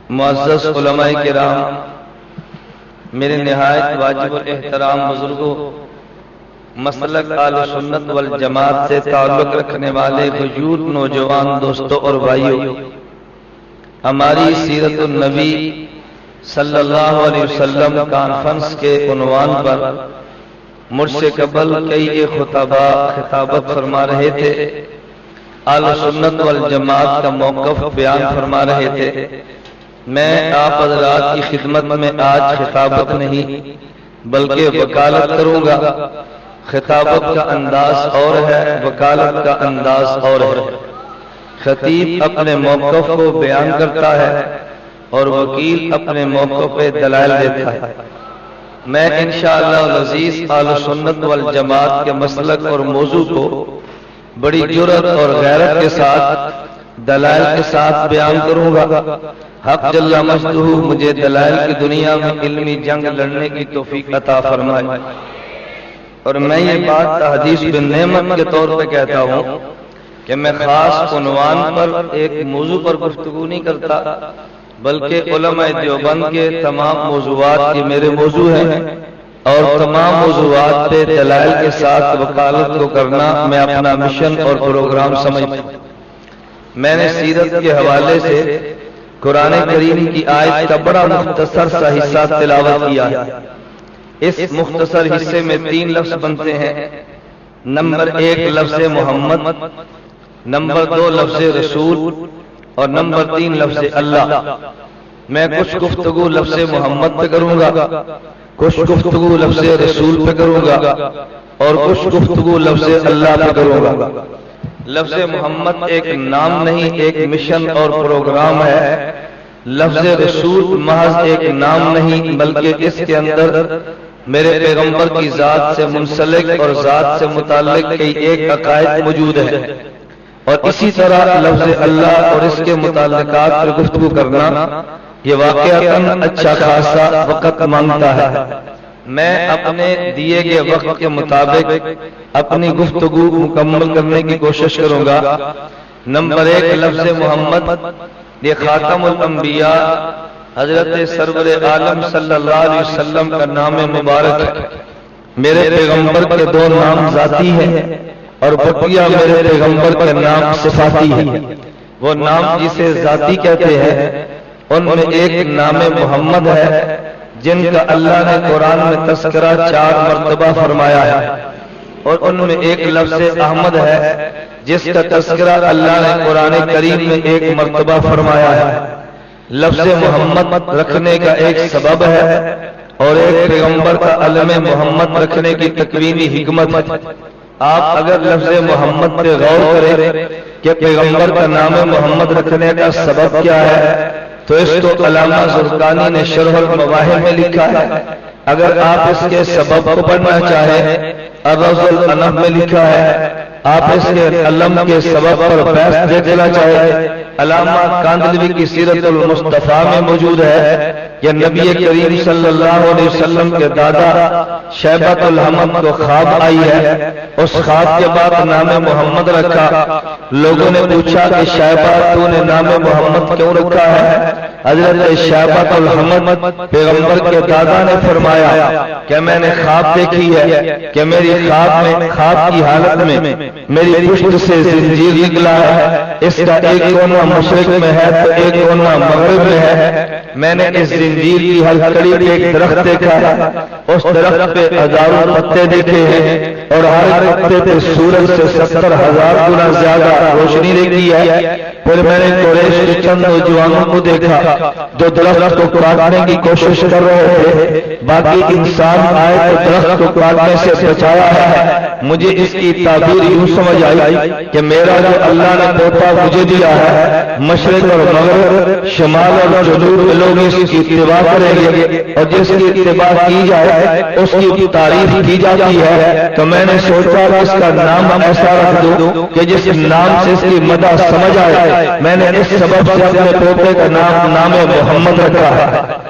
معزز علماء کرام، میرے نہایت واجب الاحترام بزرگوں، مسلک اہل سنت والجماعت سے تعلق رکھنے والے وجود نوجوان دوستوں اور بھائیوں، ہماری سیرت النبی صلی اللہ علیہ وسلم کانفرنس کے عنوان پر مجھ سے قبل کئی خطباء خطابت فرما رہے تھے، اہل سنت والجماعت کا موقف بیان فرما رہے تھے۔ میں آپ حضرات کی خدمت میں آج خطابت نہیں بلکہ وکالت کروں گا۔ خطابت کا انداز اور ہے، وکالت کا انداز اور ہے۔ خطیب اپنے موقف کو بیان کرتا ہے اور وکیل اپنے موقف پہ دلائل دیتا ہے۔ میں انشاءاللہ العزیز اہل سنت والجماعت کے مسلک اور موضوع کو بڑی جرأت اور غیرت کے ساتھ دلائل کے ساتھ بیان کروں گا۔ حق جل مجدہ مجھے دلائل کی دنیا میں علمی جنگ لڑنے کی توفیق عطا فرمائے۔ اور میں یہ بات تحدیث بن نعمت کے طور پہ کہتا ہوں کہ میں خاص عنوان پر ایک موضوع پر گفتگو نہیں کرتا، بلکہ علماء دیوبند کے تمام موضوعات یہ میرے موضوع ہیں، اور تمام موضوعات پہ دلائل کے ساتھ وکالت کو کرنا میں اپنا مشن اور پروگرام سمجھتا ہوں۔ میں نے سیرت کے حوالے سے قرآن کریم کی آیت کا بڑا مختصر سا حصہ تلاوت کیا ہے۔ اس مختصر حصے میں 3 لفظ بنتے ہیں۔ نمبر 1 لفظ محمد، نمبر 2 لفظ رسول، اور نمبر 3 لفظ اللہ۔ میں کچھ گفتگو لفظ محمد پہ کروں گا، کچھ گفتگو لفظ رسول پہ کروں گا، اور کچھ گفتگو لفظ اللہ پہ کروں گا۔ لفظ محمد ایک نام نہیں، ایک مشن اور پروگرام ہے۔ لفظ رسول محض ایک نام نہیں بلکہ اس کے اندر میرے پیغمبر کی ذات سے منسلک اور ذات سے متعلق کئی ایک عقائد موجود ہیں۔ اور اسی طرح لفظ اللہ اور اس کے متعلقات پر گفتگو کرنا یہ واقعتاً اچھا خاصا وقت مانگتا ہے۔ میں اپنے دیے گئے وقت کے مطابق اپنی گفتگو مکمل کرنے کی کوشش کروں گا۔ نمبر 1 لفظ محمد، یہ خاتم الانبیاء حضرت سرور عالم صلی اللہ علیہ وسلم کا نام مبارک ہے۔ میرے پیغمبر کے 2 نام ذاتی ہیں اور بقیہ میرے پیغمبر کے نام صفاتی ہیں۔ وہ نام جسے ذاتی کہتے ہیں ان میں ایک نام محمد ہے جن کا اللہ نے قرآن میں تذکرہ 4 مرتبہ فرمایا ہے، اور ان میں ایک لفظ احمد ہے جس کا تذکرہ اللہ نے قرآن کریم میں 1 مرتبہ فرمایا ہے۔ لفظ محمد رکھنے کا ایک سبب ہے اور ایک پیغمبر کا علم محمد رکھنے کی تکوینی حکمت ہے۔ آپ اگر لفظ محمد پہ غور کریں کہ پیغمبر کا نام محمد رکھنے کا سبب کیا ہے تو اس کو علامہ زرقانی نے شرح المواہب میں لکھا ہے۔ اگر آپ اس کے سبب کو پڑھنا چاہیں الرز الانف میں لکھا ہے۔ آپ اس کے علم کے سبب پر بحث دیکھنا چاہیں علامہ کاندھلوی کی سیرت المصطفیٰ میں موجود ہے کہ نبی کریم صلی اللہ علیہ وسلم کے دادا شیبۃ الحمد کو خواب آئی ہے، اس خواب کے بعد نام محمد رکھا۔ لوگوں نے پوچھا کہ شیبہ تو نے نام محمد کیوں رکھا ہے؟ حضرت شیبۃ الحمد پیغمبر کے دادا نے فرمایا کہ میں نے خواب دیکھی ہے کہ میری خواب کی حالت میں میری پشت سے زنجیر نکلا ہے، اس کا ایک کونا مشرق میں ہے تو ایک کونا مغرب میں ہے۔ میں نے اس زنجیر کی ہتھیلی پہ ایک درخت دیکھا ہے، اس درخت پہ ہزاروں پتے دیکھے ہیں اور ہر پتے پہ سورج سے 70,000 گنا زیادہ روشنی دیکھی ہے۔ پھر میں نے قریش کے چند نوجوانوں کو دیکھا جو درخت کو کاٹنے کی کوشش کر رہے تھے، باقی انسان آئے تو درخت کو کاٹنے سے بچایا ہے۔ مجھے اس کی تعبیر یوں سمجھ آئی کہ میرا جو اللہ نے پوتا مجھے دیا ہے، مشرق اور مغرب، شمال اور جنوب کے لوگ اس کی اتباع کریں گے، اور جس کی اتباع کی جائے اس کی تعریف کی جاتی ہے۔ تو میں نے سوچا کہ اس کا نام ایسا رکھ دوں کہ جس نام سے اس کی مدح سمجھ آئے۔ میں نے اس سبب سے اپنے پوتے کا نام محمد رکھا ہے۔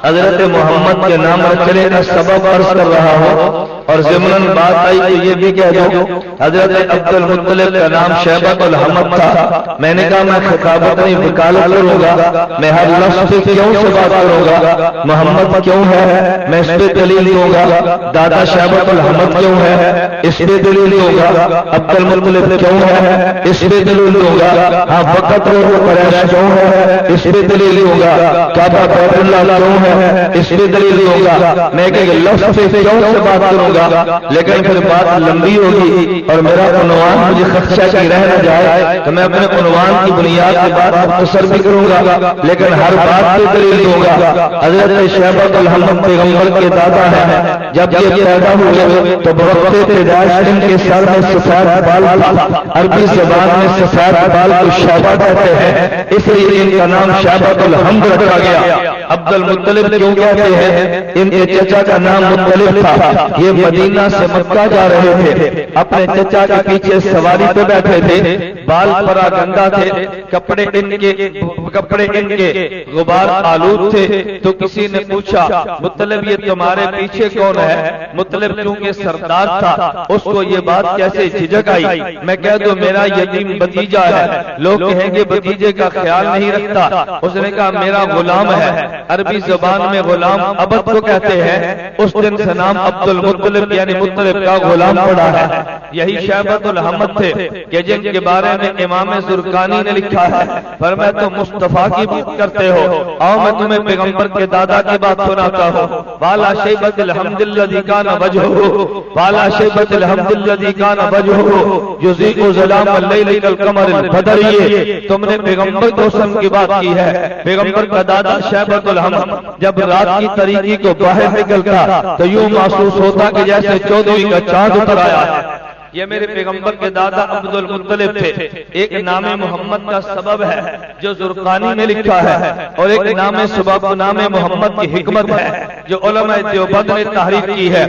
حضرت محمد کے نام رکھنے کا سبب عرض کر رہا ہوں، اور ضمن بات آئی تو یہ بھی کہہ دوں حضرت عبد المطلب کا نام شیبۃ الحمد تھا۔ میں نے کہا میں خطابت نہیں وکالت کروں گا، میں ہر لفظ پہ کیوں سے بات کروں گا، محمد کیوں ہے میں اس پہ دلیل دوں گا، دادا شیبۃ الحمد کیوں ہے اس پہ دلیل دوں گا، عبد المطلب کیوں ہے اس پہ دلیل دوں گا، ہاں فقط قریش کیوں ہے اس پہ دلیل دوں گا، کعبہ بیت اللہ کیوں ہے اس پہ دلیل دوں گا، میں کہ لفظ پہ کیوں سے بات کروں گا، لیکن پھر بات لمبی ہوگی اور میرا عنوان مجھے خدشہ کی رہ نہ جائے تو میں اپنے عنوان کی بنیاد کے بعد مختصر بھی کروں گا، لیکن ہر بات پہ دلیل دوں گا۔ حضرت شیبۃ الحمد پیغمبر کے دادا ہیں، جب یہ پیدا ہوئے تو بوقت پیدائش ان کے سر میں سفید بال تھا، عربی زبان میں سفید بال کو شیبہ کہتے ہیں، اس لیے ان کا نام شیبۃ الحمد رکھا گیا۔ عبد المطلب کیوں کہتے ہیں؟ ان کے چچا کا نام مطلب تھا، یہ مدینہ سے مکہ جا رہے تھے، اپنے چچا کے پیچھے سواری پہ بیٹھے تھے، بال پرا گندا تھے، کپڑے ان کے غبار آلود تھے، تو کسی نے پوچھا مطلب یہ تمہارے پیچھے کون ہے؟ مطلب کیونکہ سردار تھا اس کو یہ بات کیسے جھجک آئی، میں کہہ دوں میرا یتیم بھتیجا ہے، لوگ کہیں گے بھتیجے کا خیال نہیں رکھتا، اس نے کہا میرا غلام ہے، عربی زبان میں غلام عبد کو کہتے ہیں، اس دن سے نام عبد المطلب یعنی مطلب کا غلام پڑا ہے۔ یہی شیبۃ الحمد تھے کہ جن کے بارے میں امام زرقانی نے لکھا ہے، فرمایا تم مصطفیٰ کی بات کرتے ہو، آؤ میں تمہیں پیغمبر کے دادا کی بات سناتا ہوں۔ والا شیبۃ الحمد الذی کان وجہہ، والا شیبۃ الحمد الذی کان وجہہ یضیء ظلام اللیل کالقمر البدری، تم نے پیغمبر دوسم کی بات کی ہے۔ پیغمبر کا دادا شیبۃ الحمد جب رات کی تاریکی کو باہر نکلتا تو یوں محسوس ہوتا کہ جیسے 14ویں کا چاند اتر آیا ہے۔ یہ میرے پیغمبر کے دادا عبد المطلب تھے۔ ایک نام محمد کا سبب ہے جو زرقانی میں لکھا ہے، اور ایک نام محمد کی حکمت ہے جو علماء دیوبند نے تحریف کی ہے،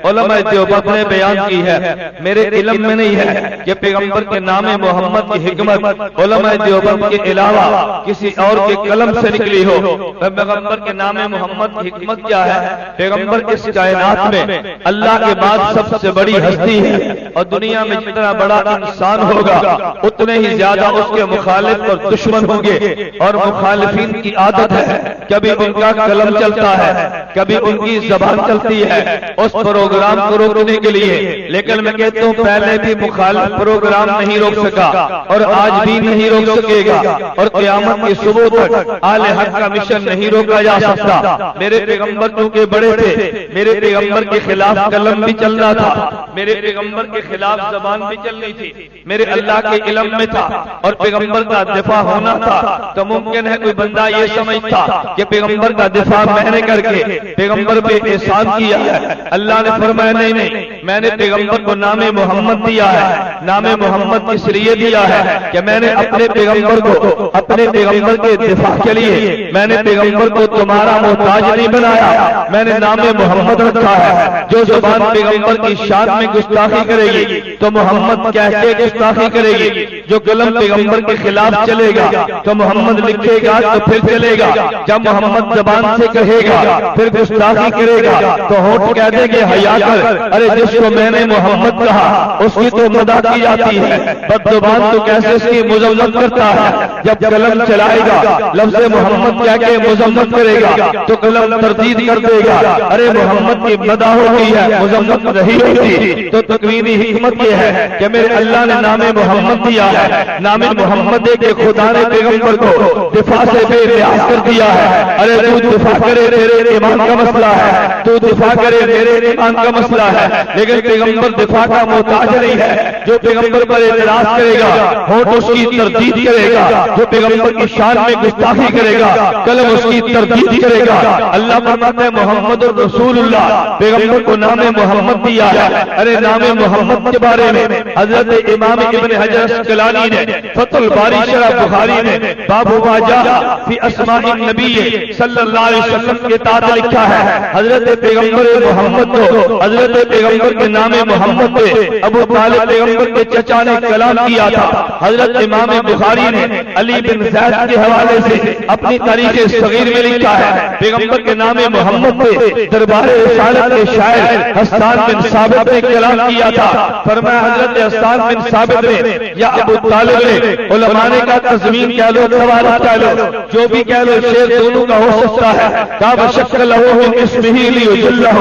علماء دیوبند نے بیان کی ہے۔ میرے علم میں نہیں ہے کہ پیغمبر کے نام محمد کی حکمت علماء دیوبند کے علاوہ کسی اور کے قلم سے نکلی ہو۔ پیغمبر کے نام محمد کی حکمت کیا ہے؟ پیغمبر اس کائنات میں اللہ کے بعد سب سے بڑی ہستی ہے، اور دنیا میں جتنا بڑا انسان ہوگا اتنے ہی زیادہ اس کے مخالف اور دشمن ہوں گے، اور مخالفین کی عادت ہے کبھی ان کا قلم چلتا ہے کبھی ان کی زبان چلتی ہے اس پروگرام کو روکنے کے لیے، لیکن میں کہتا ہوں پہلے بھی مخالف پروگرام نہیں روک سکا اور آج بھی نہیں روک سکے گا، اور قیامت کی صبح تک آل حق کا مشن نہیں روکا جا سکتا۔ میرے پیغمبر کیونکہ بڑے تھے، میرے پیغمبر کے خلاف قلم بھی چلنا تھا، میرے پیغمبر کے خلاف زبان بھی چلنی تھی، میرے اللہ کے علم میں تھا، اور پیغمبر کا دفاع ہونا تھا۔ تو ممکن ہے کوئی بندہ یہ سمجھتا کہ پیغمبر کا دفاع میں نے کر کے پیغمبر پہ احسان کیا ہے۔ اللہ نے فرمایا نہیں، میں نے پیغمبر کو نام محمد دیا ہے۔ نام محمد اس لیے دیا ہے کہ میں نے اپنے پیغمبر کو اپنے پیغمبر کے دفاع کے لیے میں نے پیغمبر کو تمہارا محتاج نہیں بنایا، میں نے نام محمد رکھا ہے۔ جو زبان پیغمبر کی شان میں گستاخی کرے گی تو محمد کہہ کے گستاخی کرے گی، جو قلم پیغمبر کے خلاف چلے گا تو محمد لکھے گا تو پھر چلے گا، جب محمد زبان سے کہے گا پھر گستاخی کرے گا تو ہونٹ کہہ دے گے حیا کر، ارے جس کو میں نے محمد کہا اس کی تو مدح کی جاتی ہے، بد زبان تو کیسے اس کی مذمت کرتا ہے، جب قلم چلائے گا لفظ محمد کہہ کے مذمت کرے گا تو قلم تردید کر دے گا، ارے محمد کی مدح ہوتی ہے مذمت نہیں ہوتی۔ تو تکوینی حکمت یہ ہے کہ میرے اللہ نے نام محمد دیا ہے، نام محمد دے کے خدا نے پیغمبر کو دفاع سے بے نیاز کر دیا ہے۔ ارے تو دفاع کرے تیرے ایمان کا مسئلہ ہے، تو دفاع کرے میرے ایمان کا مسئلہ ہے، لیکن پیغمبر دفاع کا محتاج نہیں ہے۔ جو پیغمبر پر اعتراض کرے گا ہونٹ اس کی تردید کرے گا، جو پیغمبر کی شان میں گستاخی کرے گا قلم اس کی تردید کرے گا۔ اللہ فرماتا ہے محمد الرسول اللہ، پیغمبر کو نام محمد دیا ہے۔ ارے نام محمد کے بارے میں حضرت امام ابن حجر اسقلانی نے فتح الباری شرح بخاری میں باب ما جاء فی اسماء النبی صلی اللہ علیہ وسلم کے تحت لکھا ہے حضرت پیغمبر محمد کو حضرت پیغمبر کے نام محمد پہ ابو طالب پیغمبر کے چچا نے کلام کیا تھا۔ حضرت امام بخاری نے علی بن زید کے حوالے سے اپنی تاریخ صغیر میں لکھا ہے پیغمبر کے نام محمد پہ دربار رسالت کے شاعر حسان بن ثابت نے کلام کیا تھا۔ فرمایا حضرت حسان بن ثابت نے یا ابو طالب نے علماء نے کہا تضمین کہہ لو توارث کہہ لو جو بھی کہہ لو شعر دونوں کا ہو سکتا ہے۔ کہا وشک لہو من اسمہ لیجلہ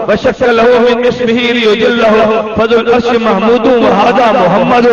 وشک لہو من اسمہ لیجلہ فذو العرش محمود وہذا محمد۔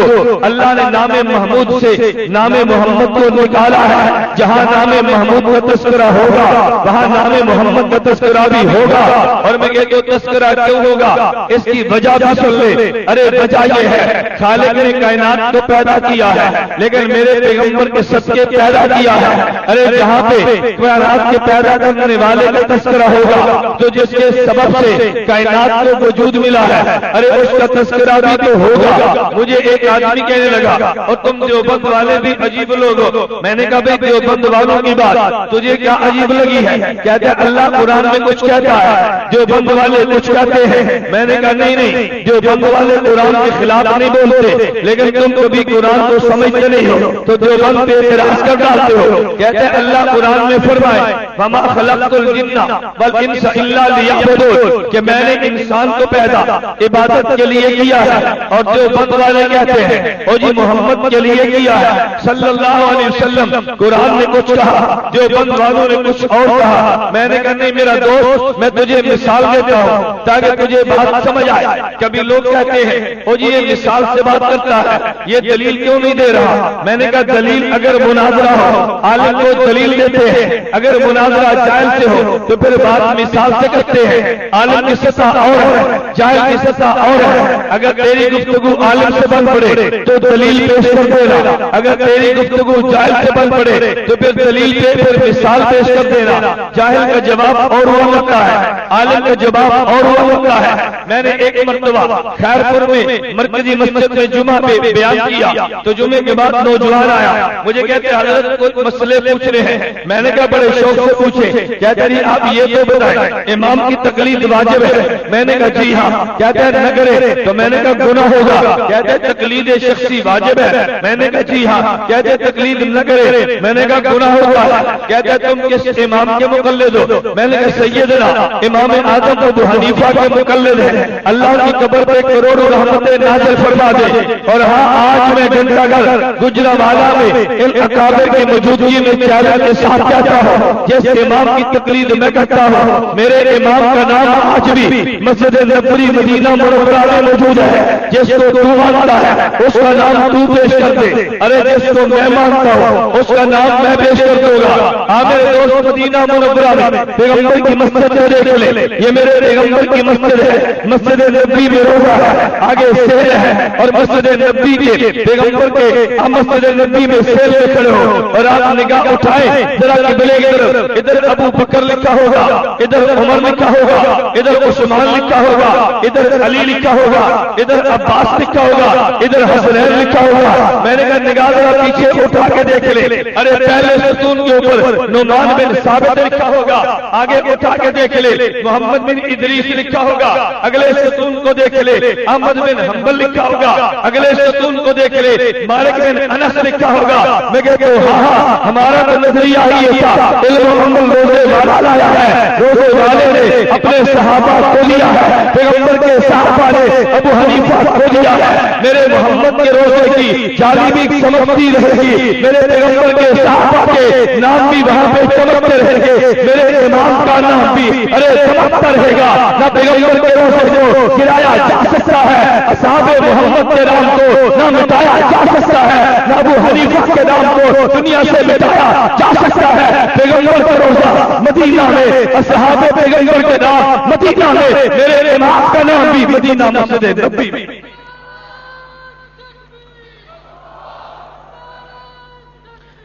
اللہ نے نام محمود سے نام محمد کو نکالا ہے، جہاں نام محمود کا تذکرہ ہوگا وہاں نام محمد کا تذکرہ بھی ہوگا۔ اور میں کہتا ہوں تذکرہ کیوں ہوگا اس کی وجہ بھی سن لے۔ ارے وجہ یہ ہے خالق نے کائنات کو پیدا کیا ہے لیکن میرے پیغمبر کے صدقے پیدا کیا ہے۔ ارے جہاں پہ کائنات کے پیدا کرنے والے کا تذکرہ ہوگا تو جس کے سبب سے کائنات کو وجود ملا ہے، ارے اس کا تذکرہ بھی تو ہوگا۔ مجھے ایک آدمی کہنے لگا اور تم دیوبند والے بھی عجیب لوگ ہو۔ میں نے کہا بھئی دیوبند والوں کی بات تجھے کیا عجیب لگی ہے؟ کہتے ہیں اللہ قرآن میں کچھ کہتا ہے دیوبند والے کچھ کہتے ہیں۔ میں نے کہا نہیں دیوبند والے قرآن کے خلاف نہیں بولتے لیکن تم کبھی قرآن کو سمجھتے نہیں ہو تو دیوبند پہ اعتراض کر ڈالتے ہو۔ کہتے ہیں اللہ قرآن میں فرمائے وما خلقت الجن والانس الا لیعبدون کہ میں نے انسان کو پیدا عبادت کے لیے کیا ہے، اور دیوبند والے کہتے ہیں او جی محمد کے لیے کیا ہے صلی اللہ علیہ وسلم۔ قرآن نے کچھ کہا دیوبند والوں نے کچھ اور کہا۔ میں نے کہا نہیں میرا دوست میں تجھے مثال دیتا ہوں تاکہ تجھے بات سمجھ آئے۔ کبھی لوگ کہتے ہیں او جی یہ مثال سے بات کرتا ہے یہ دلیل کیوں نہیں دے رہا؟ میں نے کہا دلیل اگر مناظرہ ہو عالم کو دلیل دیتے ہیں، اگر مناظرہ جائز سے ہو تو پھر بات مثال سے کرتے ہیں۔ عالم کی سطح اور ہے جائز کی سطح اور ہے۔ اگر تیری گفتگو عالم سے بن پڑے تو دلیل پیش کر دینا، اگر تیری گفتگو جائز سے بن پڑے تو پھر دلیل پہ پھر مثال پیش کر دینا۔ جاہل کا جواب اور ہوا لگتا ہے، عالم کا جواب اور ہوا لگتا ہے۔ میں نے ایک مرتبہ خیرپور میں مرکزی مسجد میں جمعہ پہ بیان کیا تو جمعے کے بعد نوجوان آیا مجھے کہتے ہیں حضرت کوئی مسئلے پوچھ رہے ہیں۔ میں نے کہا بڑے شوق سے پوچھے۔ کہتے ہیں آپ یہ تو بتائیں امام کی تقلید واجب ہے؟ میں نے کہا جی ہاں۔ کہتے ہیں نہ کرے تو میں نے کہا گناہ ہوگا۔ کہتے ہیں تقلید شخصی واجب ہے؟ میں نے کہا جی ہاں۔ کہتے ہیں تقلید نہ کرے میں نے کہا گناہ ہوگا۔ کہتے ہیں تم کس امام کے مقلد ہو؟ میں نے کہا سیدنا امام اعظم ابو حنیفہ کے مقلد ہیں، اللہ کی قبر پہ کروڑوں رحمتیں نازل فرما دے۔ اور ہاں آج میں گھنٹہ گھر گجرانوالہ میں ان اکابر کی موجودگی میں چیلنج کے ساتھ کہتا ہوں جس امام کی تقلید میں کرتا ہوں میرے امام کا نام آج بھی مسجد نبوی مدینہ منورہ میں موجود ہے۔ جس کو تو مانتا ہے اس کا نام تو پیش کر دے، ارے جس کو میں مانتا ہوں اس کا نام میں پیش کر دوں گا۔ میرے دوست مدینہ منورہ میں پیغمبر کی مسجد دیکھ لے، یہ میرے پیغمبر کی مسجد ہے، مسجد نبوی میں روزہ ہے، آگے سیر ہے اور مسجد نبوی کے پیغمبر کے آپ مسجد نبوی میں سیر پہ کھڑے ہو اور آپ نگاہ اٹھائیں ذرا قبلے کی طرف، ادھر ابو بکر لکھا ہوگا، ادھر عمر لکھا ہوگا، ادھر عثمان لکھا ہوگا، ادھر علی لکھا ہوگا، ادھر عباس لکھا ہوگا، ادھر حسنین لکھا ہوگا۔ میں نے کہا نگاہ ذرا پیچھے اٹھا کے دیکھ لے، ارے پہلے ستون کے اوپر نعمان بن ثابت لکھا ہوگا، آگے اٹھا کے دیکھ لے محمد بن ادریس لکھا ہوگا، اگلے ستون کو دیکھ لے احمد بن حنبل لکھا ہوگا، اگلے ستون کو دیکھ لے مالک بن انس لکھا ہوگا۔ میں کہتا ہوں ہاں ہمارا تو نظریہ ہی تھا، علم عمل روزے والا لایا ہے، روزے والے نے اپنے صحابہ کو لیا ہے، پیغمبر کے صحابہ نے ابو حنیفہ کو لیا ہے۔ میرے محمد کے روزے کی جاری بھی چمکتی رہے گی، میرے پیغمبر کے صحابہ کے نام بھی وہاں پہ چمکتے رہے گے، میرے امام کا نام بھی ارے چمکتا رہے گا۔ نہ پیغمبر کے روزے کو گرایا جا سکتا ہے، اصحاب محمد کے نام کو نہ مٹایا جا سکتا ہے، نہ ابو حنیفہ کے نام کو دنیا سے مٹایا جا سکتا ہے۔ پیغمبر کا روزہ مدینہ میں، اصحاب پیغمبر کے نام مدینہ میں، میرے امام کا نام بھی مدینہ مسجد نبوی میں۔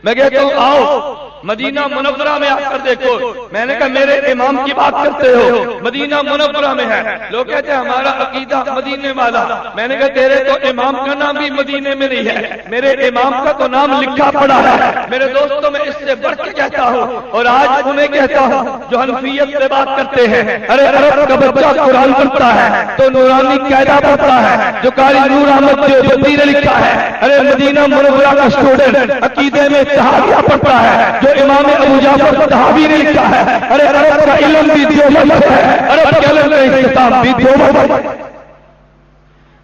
میں کہتا ہوں آؤ مدینہ منورہ میں آ کر دیکھو. میں نے کہا میرے امام کی بات کرتے ہو, مدینہ منورہ میں ہے. لوگ کہتے ہیں ہمارا عقیدہ مدینے والا. میں نے کہا تیرے تو امام کا نام بھی مدینے میں نہیں ہے, میرے امام کا تو نام لکھا پڑا ہے. میرے دوستوں میں اس سے بڑھ کے کہتا ہوں, اور آج انہیں کہتا ہوں جو حنفیت سے بات کرتے ہیں, ارے عرب کا بچہ قرآن پڑھتا ہے تو نورانی قاعدہ پڑھتا ہے جو قاری نور احمد دیوبندی نے لکھا ہے. ارے مدینہ منورہ کا اسٹوڈنٹ عقیدے میں تحاویہ پڑھتا ہے جو امام ابو جعفر طحاوی نے لکھا ہے. ارے عرب کا علم بھی دیوبند سے ہے, عرب کے علم کا اختتام بھی دیوبند سے.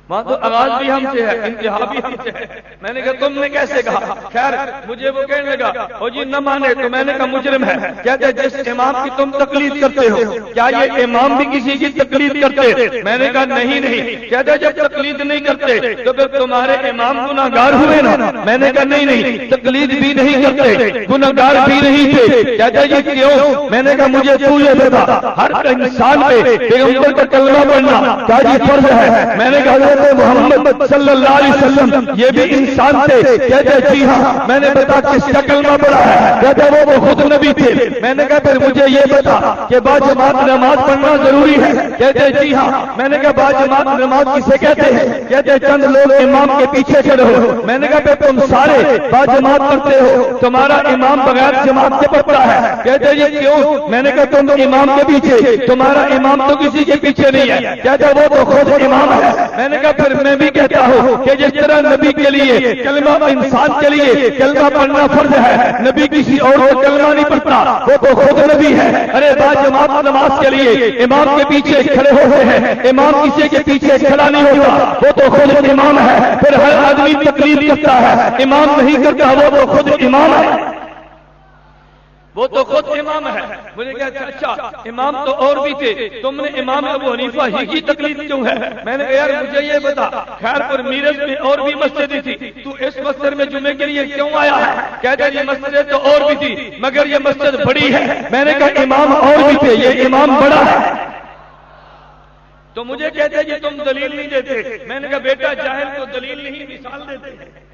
وہاں تو آغاز بھی ہم سے ہے, انتہا بھی ہم سے ہے. میں نے کہا تم نے کیسے کہا؟ خیر مجھے وہ کہنے لگا او جی نہ مانے تو میں نے کہا مجرم ہے. کہتے جس امام کی تم تقلید کرتے ہو کیا یہ امام بھی کسی کی تقلید کرتے؟ میں نے کہا نہیں. کہتے جب تقلید نہیں کرتے تو پھر تمہارے امام گناہگار ہوئے نا؟ میں نے کہا نہیں, تقلید بھی نہیں کرتے, گناہگار بھی نہیں تھے. کہتے جی کیوں؟ میں نے کہا مجھے تو یہ بتا, ہر انسان پہ پیغمبر کا کلمہ پڑھنا کیا جی فرض ہے؟ میں نے کہا محمد صلی اللہ علیہ وسلم یہ بھی انسان تھے. کہتے جی ہاں. میں نے بتا کس کا کلمہ پڑھا ہے؟ کہتے وہ خود نبی تھے. میں نے کہا پھر مجھے یہ بتا کہ باجماعت نماز پڑھنا ضروری ہے؟ کہتے جی ہاں. میں نے کہا باجماعت نماز کسے کہتے ہیں؟ کہتے چند لوگ امام کے پیچھے کھڑے ہو. میں نے کہا پھر تم سارے باجماعت پڑھتے ہو, تمہارا امام بغیر جماعت کے پڑھتا ہے. کہتے جی کیوں؟ میں نے کہا تم امام کے پیچھے, تمہارا امام تو کسی کے پیچھے نہیں ہے. کہتے وہ تو خود امام ہے. میں نے کہا پھر میں بھی کہتا ہوں کہ جس طرح نبی کے لیے کلمہ انسان کے لیے کلمہ پڑھنا فرض ہے, نبی کسی اور کو کلمہ نہیں پڑھتا, وہ تو خود نبی ہے. ارے باجماعت نماز کے لیے امام کے پیچھے کھڑے ہوتے ہیں, امام کسی کے پیچھے کھڑا نہیں ہوتا, وہ تو خود امام ہے. پھر ہر آدمی تقلید کرتا ہے, امام نہیں کرتا, وہ تو خود امام ہے. وہ تو خود امام ہے. مجھے کہا اچھا امام تو اور بھی تھے, تم نے امام ابو حنیفہ ہی کی تقلید کیوں ہے؟ میں نے کہا یار مجھے یہ بتا, خیر پر میرج میں اور بھی مسجدیں تھی, تو اس مسجد میں جمعے کے لیے کیوں آیا ہے؟ کہتے یہ مسجدیں تو اور بھی تھی مگر یہ مسجد بڑی ہے. میں نے کہا امام اور بھی تھے, یہ امام بڑا ہے. تو مجھے کہتے ہیں تم دلیل نہیں دیتے. میں نے کہا بیٹا جاہل کو دلیل نہیں مثال دیتے ہیں,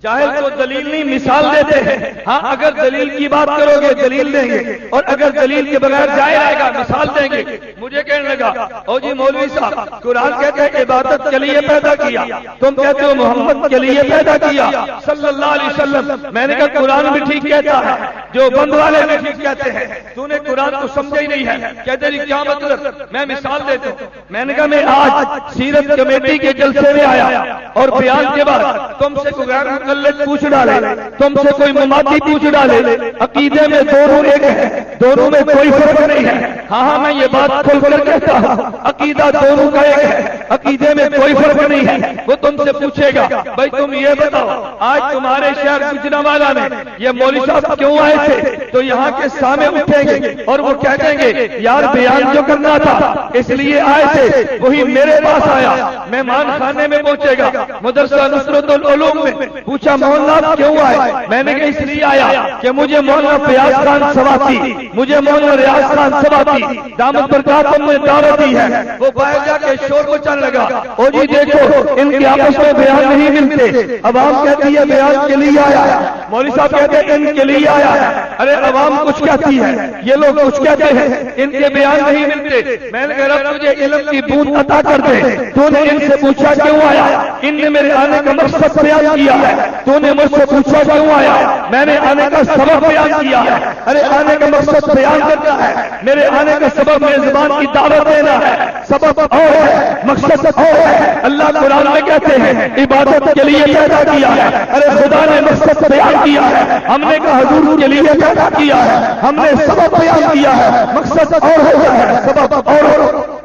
جاہل کو دلیل نہیں مثال دیتے ہیں. ہاں اگر دلیل کی بات کرو گے دلیل دیں گے, اور اگر دلیل کے بغیر جاہل آئے گا مثال دیں گے. مجھے کہنے لگا او جی مولوی صاحب قرآن کہتے ہیں عبادت کے لیے پیدا کیا, تم کہتے ہو محمد کے لیے پیدا کیا صلی اللہ علیہ وسلم. میں نے کہا قرآن بھی ٹھیک کہتا ہے, جو بند والے بھی ٹھیک کہتے ہیں, تو نے قرآن کو سمجھا ہی نہیں ہے. کہتے جی کیا مطلب؟ میں مثال دیتا ہوں. میں نے کہا میں آج سیرت کمیٹی کے جلسے میں آیا اور بیان کے بعد تم سے غیر مقلد پوچھ ڈالے, تم سے کوئی مماتی پوچھ ڈالے, عقیدے میں دونوں ایک ہے, دونوں میں کوئی فرق نہیں ہے. ہاں میں یہ بات کھول کر کہتا ہوں, عقیدہ دونوں کا ایک ہے, عقیدے میں کوئی فرق نہیں ہے. وہ تم سے پوچھے گا بھائی تم یہ بتاؤ آج تمہارے شہر گجرانوالہ میں یہ مولوی صاحب کیوں آئے تھے؟ تو یہاں کے سامنے اٹھیں گے اور وہ کہتے گے یار بیان جو کرنا تھا اس لیے آئے تھے, وہی میرے پاس آیا. مہمان خانے میں پہنچے گا, مدرسہ نصرت العلوم میں پوچھا مولانا کیوں آئے؟ میں نے کہا اس لیے آیا کہ مجھے مولانا فیاض خان سواتی, مجھے مولانا ریاض خان سواتی دامت برکاتہم نے دعوت دی ہے. وہ باہر جا کے شور مچانے لگا, او جی دیکھو ان کے آپس میں بیان نہیں ملتے, عوام کہتی ہے بیان کے لیے آیا ہے, مولوی صاحب کہتے ہیں ان کے لیے آیا ہے. ارے عوام کچھ کہتی ہے, یہ لوگ کچھ کہتے ہیں, ان کے بیان نہیں ملتے. میں نے کہا رب تجھے علم کی بوند عطا کر دے, تو نے ان سے پوچھا کیوں آیا؟ ان نے میرے آنے کا مقصد بیان کیا ہے, تو نے مجھ سے پوچھا کیوں آیا؟ میں نے آنے کا سبب بیان کیا ہے. ارے آنے کا مقصد بیان کرنا ہے, میرے آنے کا سبب میرے زبان کی دعوت دینا ہے, سبب اور ہے مقصد اور ہے. اللہ قرآن میں کہتے ہیں عبادت کے لیے پیدا کیا ہے. ارے خدا نے مقصد بیان کیا ہے, ہم نے کہا حضور کے لیے پیدا کیا ہے, ہم نے سبب بیان کیا ہے, مقصد اور ہوتا ہے سبب اور.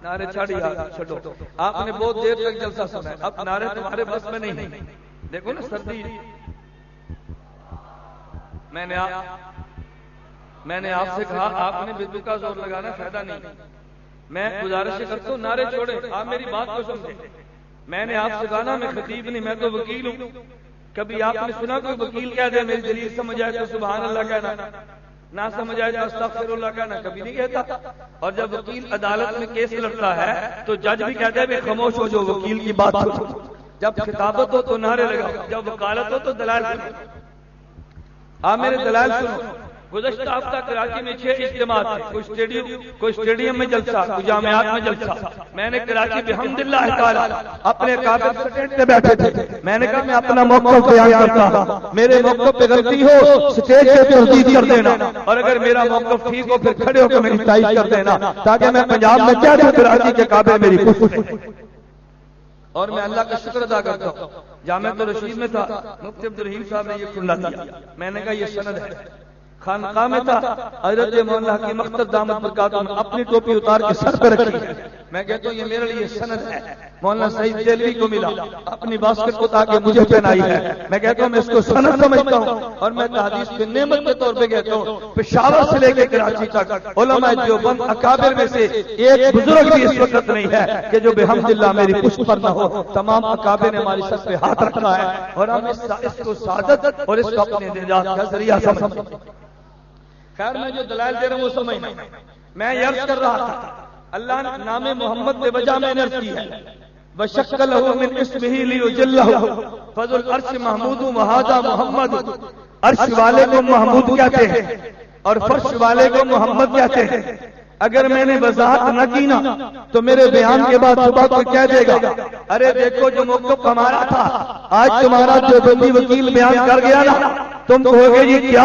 نعرے چھوڑو, آپ نے بہت دیر تک جلسہ سنا ہے, اب نعرے تمہارے بس میں نہیں. دیکھو نا سردی, میں نے آپ سے کہا آپ نے بدو کا زور لگانا فائدہ نہیں. میں گزارش کرتا ہوں نعرے چھوڑے, آپ میری بات کو سمجھیں. میں نے آپ سے کہا نا میں خطیب نہیں, میں تو وکیل ہوں. کبھی آپ نے سنا کوئی وکیل کہہ دے میری دلیل سمجھ آئے تو سبحان اللہ کہنا, نہ سمجھ آئے تو استغفر اللہ کہنا, کبھی نہیں کہتا. اور جب وکیل عدالت میں کیس لڑتا ہے تو جج بھی کہتا ہے خاموش ہو جو وکیل کی بات سنو. جب خطابت ہو تو نعرے لگاؤ، جب وکالت ہو تو دلائل سنو۔ آپ میرے دلائل سنو۔ گزشتہ ہفتہ کراچی میں 6 اجتماعات تھے، کوئی اسٹیڈیم میں جلسہ، کوئی جامعات میں جلسہ۔ میں نے کراچی بحمداللہ تعالی اپنے کاغذ سٹینڈ پہ بیٹھے تھے، میں نے کہا میں اپنا موقف بیان کرتا ہوں، میرے موقف پہ غلطی ہو سٹیج پہ تردید کر دینا، اور اگر میرا موقف ٹھیک ہو پھر کھڑے ہو کے میری تائید کر دینا، تاکہ میں پنجاب میں کیا دوں کراچی کے کعبے میری خوش۔ اور میں اللہ کا شکر ادا کرتا ہوں، جامعۃ الرشید میں تھا، مفتی عبدالرحیم صاحب نے یہ کھلا دیا، میں نے کہا یہ سند ہے۔ خانقاہ میں تھا، حضرت مولانا حکیم اختر دامت برکاتہ اپنی ٹوپی اتار کے سر پہ رکھی ہے، میں کہتا ہوں یہ میرے لیے سند ہے۔ مولانا سعید دہلوی کو ملا، اپنی باسکٹ کو تاکہ مجھے پہنائی ہے، میں کہتا ہوں میں اس کو سند سمجھتا ہوں، اور میں تحدیث کی نعمت کے طور پہ کہتا ہوں پشاور سے لے کے کراچی تک علماء دیوبند اکابر میں سے ایک بزرگ بھی اس وقت نہیں ہے کہ جو بحمداللہ میری پشت پر نہ ہو، تمام اکابر نے ہماری سر پہ ہاتھ رکھا ہے، اور ہم اس کو سعادت اور اس کو اپنے نجات کا ذریعہ سمجھتے ہیں۔ خیر میں جو دلائل دے رہا ہوں وہ سمجھنا، میں یہ عرض کر رہا تھا اللہ نے نام محمد بے وجہ میں نے عرض کی ہے، وَشَكَّلَهُ مِنْ اسْمِهِ لِيُجِلَّهُ فَذُو الْعَرْشِ مَحْمُودٌ وَهَذَا مُحَمَّدٌ۔ عرش والے کو محمود کہتے ہیں اور فرش والے کو محمد کہتے ہیں۔ اگر میں نے وضاحت نہ کی نا تو میرے بیان کے بعد صبح کوئی کہہ دے گا ارے دیکھو جو موقف ہمارا تھا آج تمہارا جو بندی وکیل بیان کر گیا نا، تم کہو گے جی کیا؟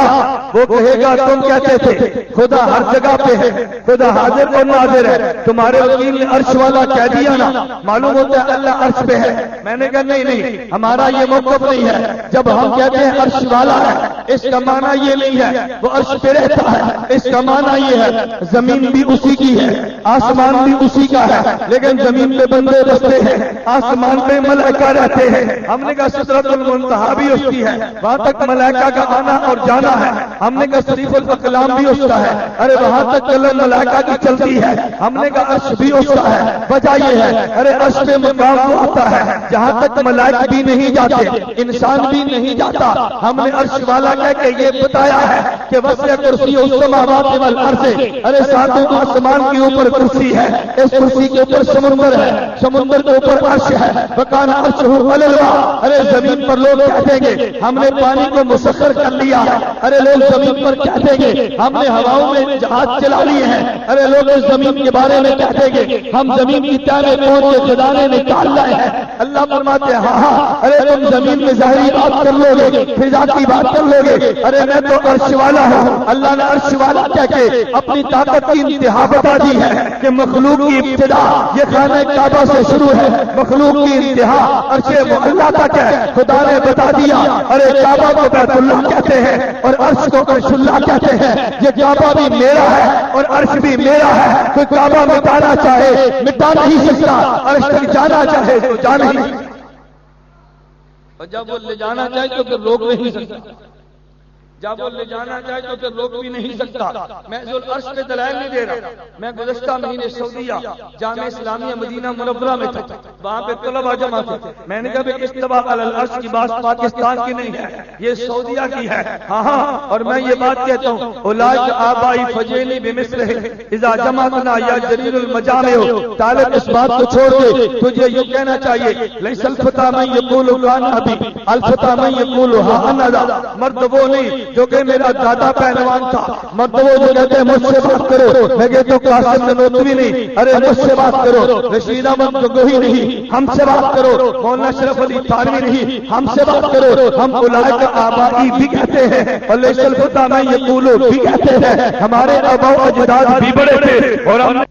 وہ کہے گا تم کہتے تھے خدا ہر جگہ پہ ہے، خدا حاضر اور ناظر ہے، تمہارے وکیل نے عرش والا کہہ دیا نا، معلوم ہوتا ہے اللہ عرش پہ ہے۔ میں نے کہا نہیں ہمارا یہ موقف نہیں ہے، جب ہم کہتے ہیں عرش والا ہے اس کا معنی یہ نہیں ہے وہ عرش پہ رہتا ہے، اس کا معنی یہ ہے زمین بھی اسی کی ہے، آسمان بھی اسی کا ہے، لیکن زمین پہ بندے بستے ہیں، آسمان پہ ملائکہ رہتے ہیں۔ ہم نے کہا سدرۃ المنتہا بھی اس کی ہے، وہاں تک ملائکہ کا آنا اور جانا ہے۔ ہم نے کہا صریف الاقلام بھی اس کا ہے، ارے وہاں تک کلم ملائکہ کی چلتی ہے۔ ہم نے کہا عرش بھی اس کا ہے، وجہ یہ ہے ارے عرش پہ مقام وہ آتا ہے جہاں تک ملائکہ بھی نہیں جاتے، انسان بھی نہیں جاتا۔ ہم نے عرش والا کہہ کے یہ بتایا ہے کہ وسع کرسی السماوات والارض، ارے ساتوں آسمان کے اوپر کرسی ہے، اس کرسی کے اوپر سمندر ہے، سمندر کے اوپر عرش ہے، وکان عرشہ علی الماء، ارے زمین پر لوگ کہتے گے ہم نے پانی کو مسخر کر لیا ہے، ارے لوگ زمین پر کہتے گے ہم نے ہواؤں میں جہاز چلا لیے ہیں، ارے لوگ اس زمین کے بارے میں کہتے گے ہم زمین کی تہ میں پہنچ کے خزانے نکال لائے ہیں۔ اللہ فرماتے ہیں ہاں ارے تم زمین میں ظاہری بات کر لو گے، فضا کی بات کر لو گے، ارے میں تو عرش والا ہوں۔ اللہ نے عرش والا کہہ کے اپنی طاقت کی انتہا بتا دی ہے کہ مخلوق کی ابتدا یہ خانہ کعبہ سے شروع ہے، مخلوق کی انتہا عرش معلیٰ تک ہے۔ خدا نے بتا دیا ارے کعبہ کو بیت اللہ کہتے ہیں اور عرش کو عرش اللہ کہتے ہیں، یہ کعبہ بھی میرا ہے اور عرش بھی میرا ہے۔ کوئی کعبہ مٹانا چاہے مٹا نہیں سکتا، عرش تک جانا چاہے تو جا نہیں سکتا، اور جب وہ لے جانا چاہے تو پھر روک نہیں سکتا، جب وہ لے جانا چاہے تو پھر روک بھی نہیں سکتا۔ میں ذوالعرش پہ دلائل نہیں دے رہا، میں گزشتہ مہینے سعودیہ جامعہ اسلامیہ مدینہ منورہ میں تھا، وہاں پہ طلباء جمع تھے، میں نے کہا کہ استوا علی العرش کی بات پاکستان کی نہیں ہے، یہ سعودیہ کی ہے۔ ہاں اور میں یہ بات کہتا ہوں اولئک آبائی فجئنی بمثلہ اذا جمعتنا یا جریر المجامع۔ طالب اس بات کو چھوڑ دے، تجھے یہ کہنا چاہیے لیس الفتى من یقول کان ابی الفتى من یقول ها انا ذا، مرد وہ نہیں جو کہ میرا دادا پہلوان تھا، مرد وہ جو کہتے ہیں مجھ سے بات کرو، میں کہتا ہوں قاسم ننوتوی نہیں، ارے مجھ سے بات کرو، رشید احمد گنگوہی نہیں، ہم سے بات کرو، مولانا اشرف علی تھانوی نہیں، ہم سے بات کرو۔ ہم اولئک آبائی بھی کہتے ہیں اور لیس الفتى من یقول بھی کہتے ہیں، ہمارے آباء و اجداد بھی بڑے تھے، اور ہم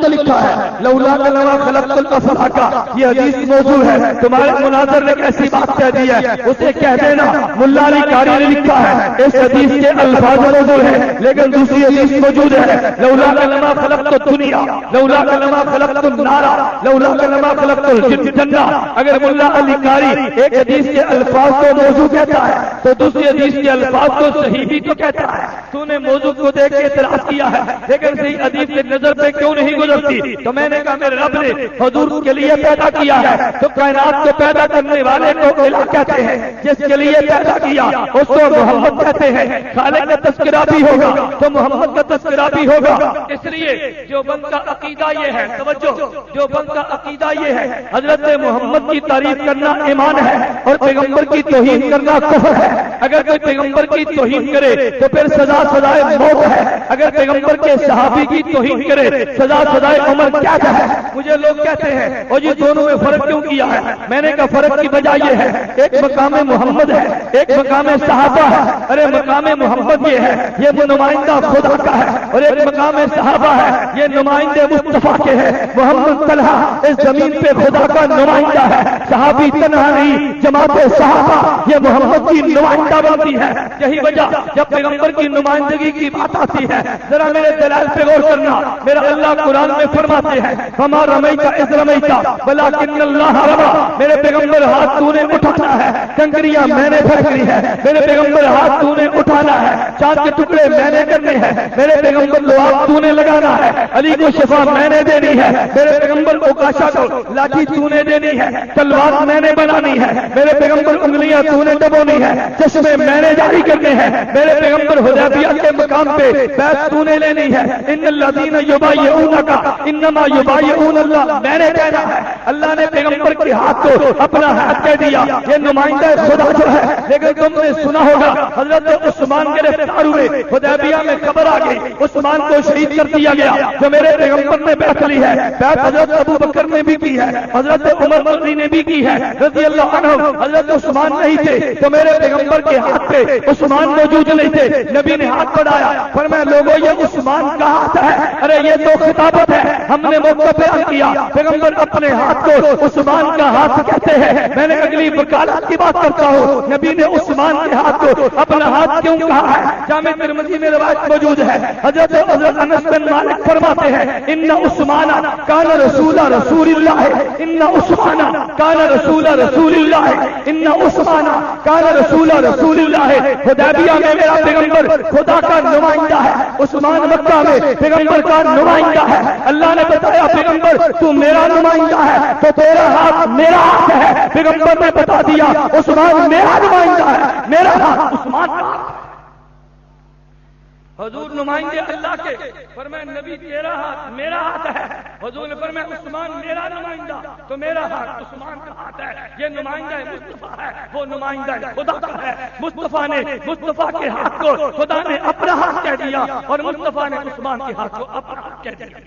تو لکھا ہے لولا کلمہ خلقت الافلاک، یہ حدیث موضوع ہے، تمہارے مناظر نے ایسی بات کہہ دی ہے اسے کہہ دینا۔ ملا علی قاری نے لکھا ہے اس حدیث کے الفاظ موضوع ہے لیکن دوسری حدیث موجود ہے لولا کلمہ خلقت الدنیا لولا کلمہ خلقت النار لولا کلمہ خلقت الجنہ۔ اگر ملا علی قاری ایک حدیث کے الفاظ کو موضوع کہتا ہے تو دوسری حدیث کے الفاظ کو صحیح بھی تو کہتا ہے۔ تو نے موضوع کو دیکھ کے اعتراض کیا ہے لیکن صحیح حدیث کے نظر پہ کیوں نہیں نہیں گزرتی. تو میں نے کہا میرے رب نے حضور کے لیے پیدا کیا ہے تو کائنات کو پیدا کرنے والے کو الہ کہتے ہیں, جس کے لیے پیدا کیا اس کو محمد کہتے ہیں. خالق کا تذکرہ بھی ہوگا تو محمد کا تذکرہ بھی ہوگا. اس لیے جو بند کا عقیدہ یہ ہے, توجہ, جو بند کا عقیدہ یہ ہے حضرت محمد کی تعریف کرنا ایمان ہے اور پیغمبر کی توہین کرنا کفر ہے. اگر کوئی پیغمبر کی توہین کرے تو پھر سزا سزائے موت ہے. اگر پیغمبر کے صحابی کی توہین کرے سزا سزائے عمر کیا ہے. مجھے لوگ کہتے ہیں اور یہ دونوں میں فرق کیوں کیا ہے؟ میں نے کہا فرق کی وجہ یہ ہے, ایک مقام محمد ہے, ایک مقام صحابہ ہے. ارے مقام محمد یہ ہے, یہ نمائندہ خدا کا ہے, اور ایک مقام صحابہ ہے, یہ نمائندے مصطفیٰ کے ہیں. محمد طلحہ اس زمین پہ خدا کا نمائندہ ہے. صحابی تنہا نہیں, جماعت صحابہ یہ محمد کی نمائندہ بنتی ہے. یہی وجہ جب پیغمبر کی نمائندگی کی بات آتی ہے ذرا میرے دلائل پہ غور کرنا. میرا اللہ قرآن میں فرماتے ہیں فما رمیت اذ رمیت ولکن اللہ رمی. میرے پیغمبر ہاتھ تو نے اٹھانا ہے, کنکریاں میں نے پھینکنی ہے. میرے پیغمبر ہاتھ تو نے اٹھانا ہے, چاند کے ٹکڑے میں نے کرنے ہیں. میرے پیغمبر لوہا تو نے لگانا ہے, علی کو شفا میں نے دینی ہے. میرے پیغمبر اوکاشا کو لاٹھی تو نے دینی ہے, تلوار میں نے بنانی ہے. میرے پیغمبر انگلیاں تو نے دبونی ہے, چشمے میں نے جاری کرنے ہیں. میرے پیغمبر حدیبیہ کے مقام پہ بیعت تو نے لینی ہے. ان الذین یبایعونک انما یبایعون اللہ, میں نے کہنا ہے. اللہ نے پیغمبر کے ہاتھ کو اپنا ہاتھ کہہ دیا, یہ نمائندہ خدا جو ہے. لیکن تم نے سنا ہوگا حضرت عثمان گرفتار ہوئے, حدیبیہ میں خبر آ گئی, عثمان کو شہید کر دیا گیا. جو میرے پیغمبر نے بیعت لی ہے, بیعت حضرت ابو بکر نے بھی کی ہے, حضرت عمر رضی نے بھی کی ہے رضی اللہ عنہ. حضرت عثمان نہیں تھے تو میرے پیغمبر کے ہاتھ پہ عثمان موجود نہیں تھے. نبی نے ہاتھ بڑھایا, فرمایا لوگوں یہ عثمان کا ہاتھ ہے. ارے یہ تو خطابت ہے, ہم نے موقع بیان کیا. پیغمبر اپنے ہاتھ کو عثمان کا ہاتھ کہتے ہیں. میں نے اگلی وکالت کی بات کرتا ہوں, نبی نے عثمان کے ہاتھ کو اپنا ہاتھ کیوں کہا ہے؟ جامع ترمذی میں روایت موجود ہے, حضرت انس بن مالک فرماتے ہیں ان عثمان کان رسول اللہ, ان عثمان کان رسول اللہ, ان عثمان کان رسول اللہ. حدیبیہ میں میرا پیغمبر خدا کا نمائندہ ہے, عثمان مکہ میں پیغمبر کا نمائندہ ہے. اللہ نے بتایا پیغمبر تو میرا نمائندہ ہے تو تیرا ہاتھ میرا ہاتھ ہے. پیغمبر نے بتا دیا عثمان میرا نمائندہ ہے, میرا ہاتھ عثمان کا ہاتھ. حضور نمائندے اللہ کے, فرمایا نبی تیرا ہاتھ میرا ہاتھ ہے. حضور نے فرمایا عثمان میرا نمائندہ تو میرا ہاتھ عثمان کا ہاتھ ہے. یہ نمائندہ مصطفیٰ ہے, وہ نمائندہ خدا کا ہے. مصطفیٰ نے مصطفیٰ کے ہاتھ کو خدا نے اپنا ہاتھ کہہ دیا اور مصطفیٰ نے عثمان کے ہاتھ کو اپنا ہاتھ کہہ دیا.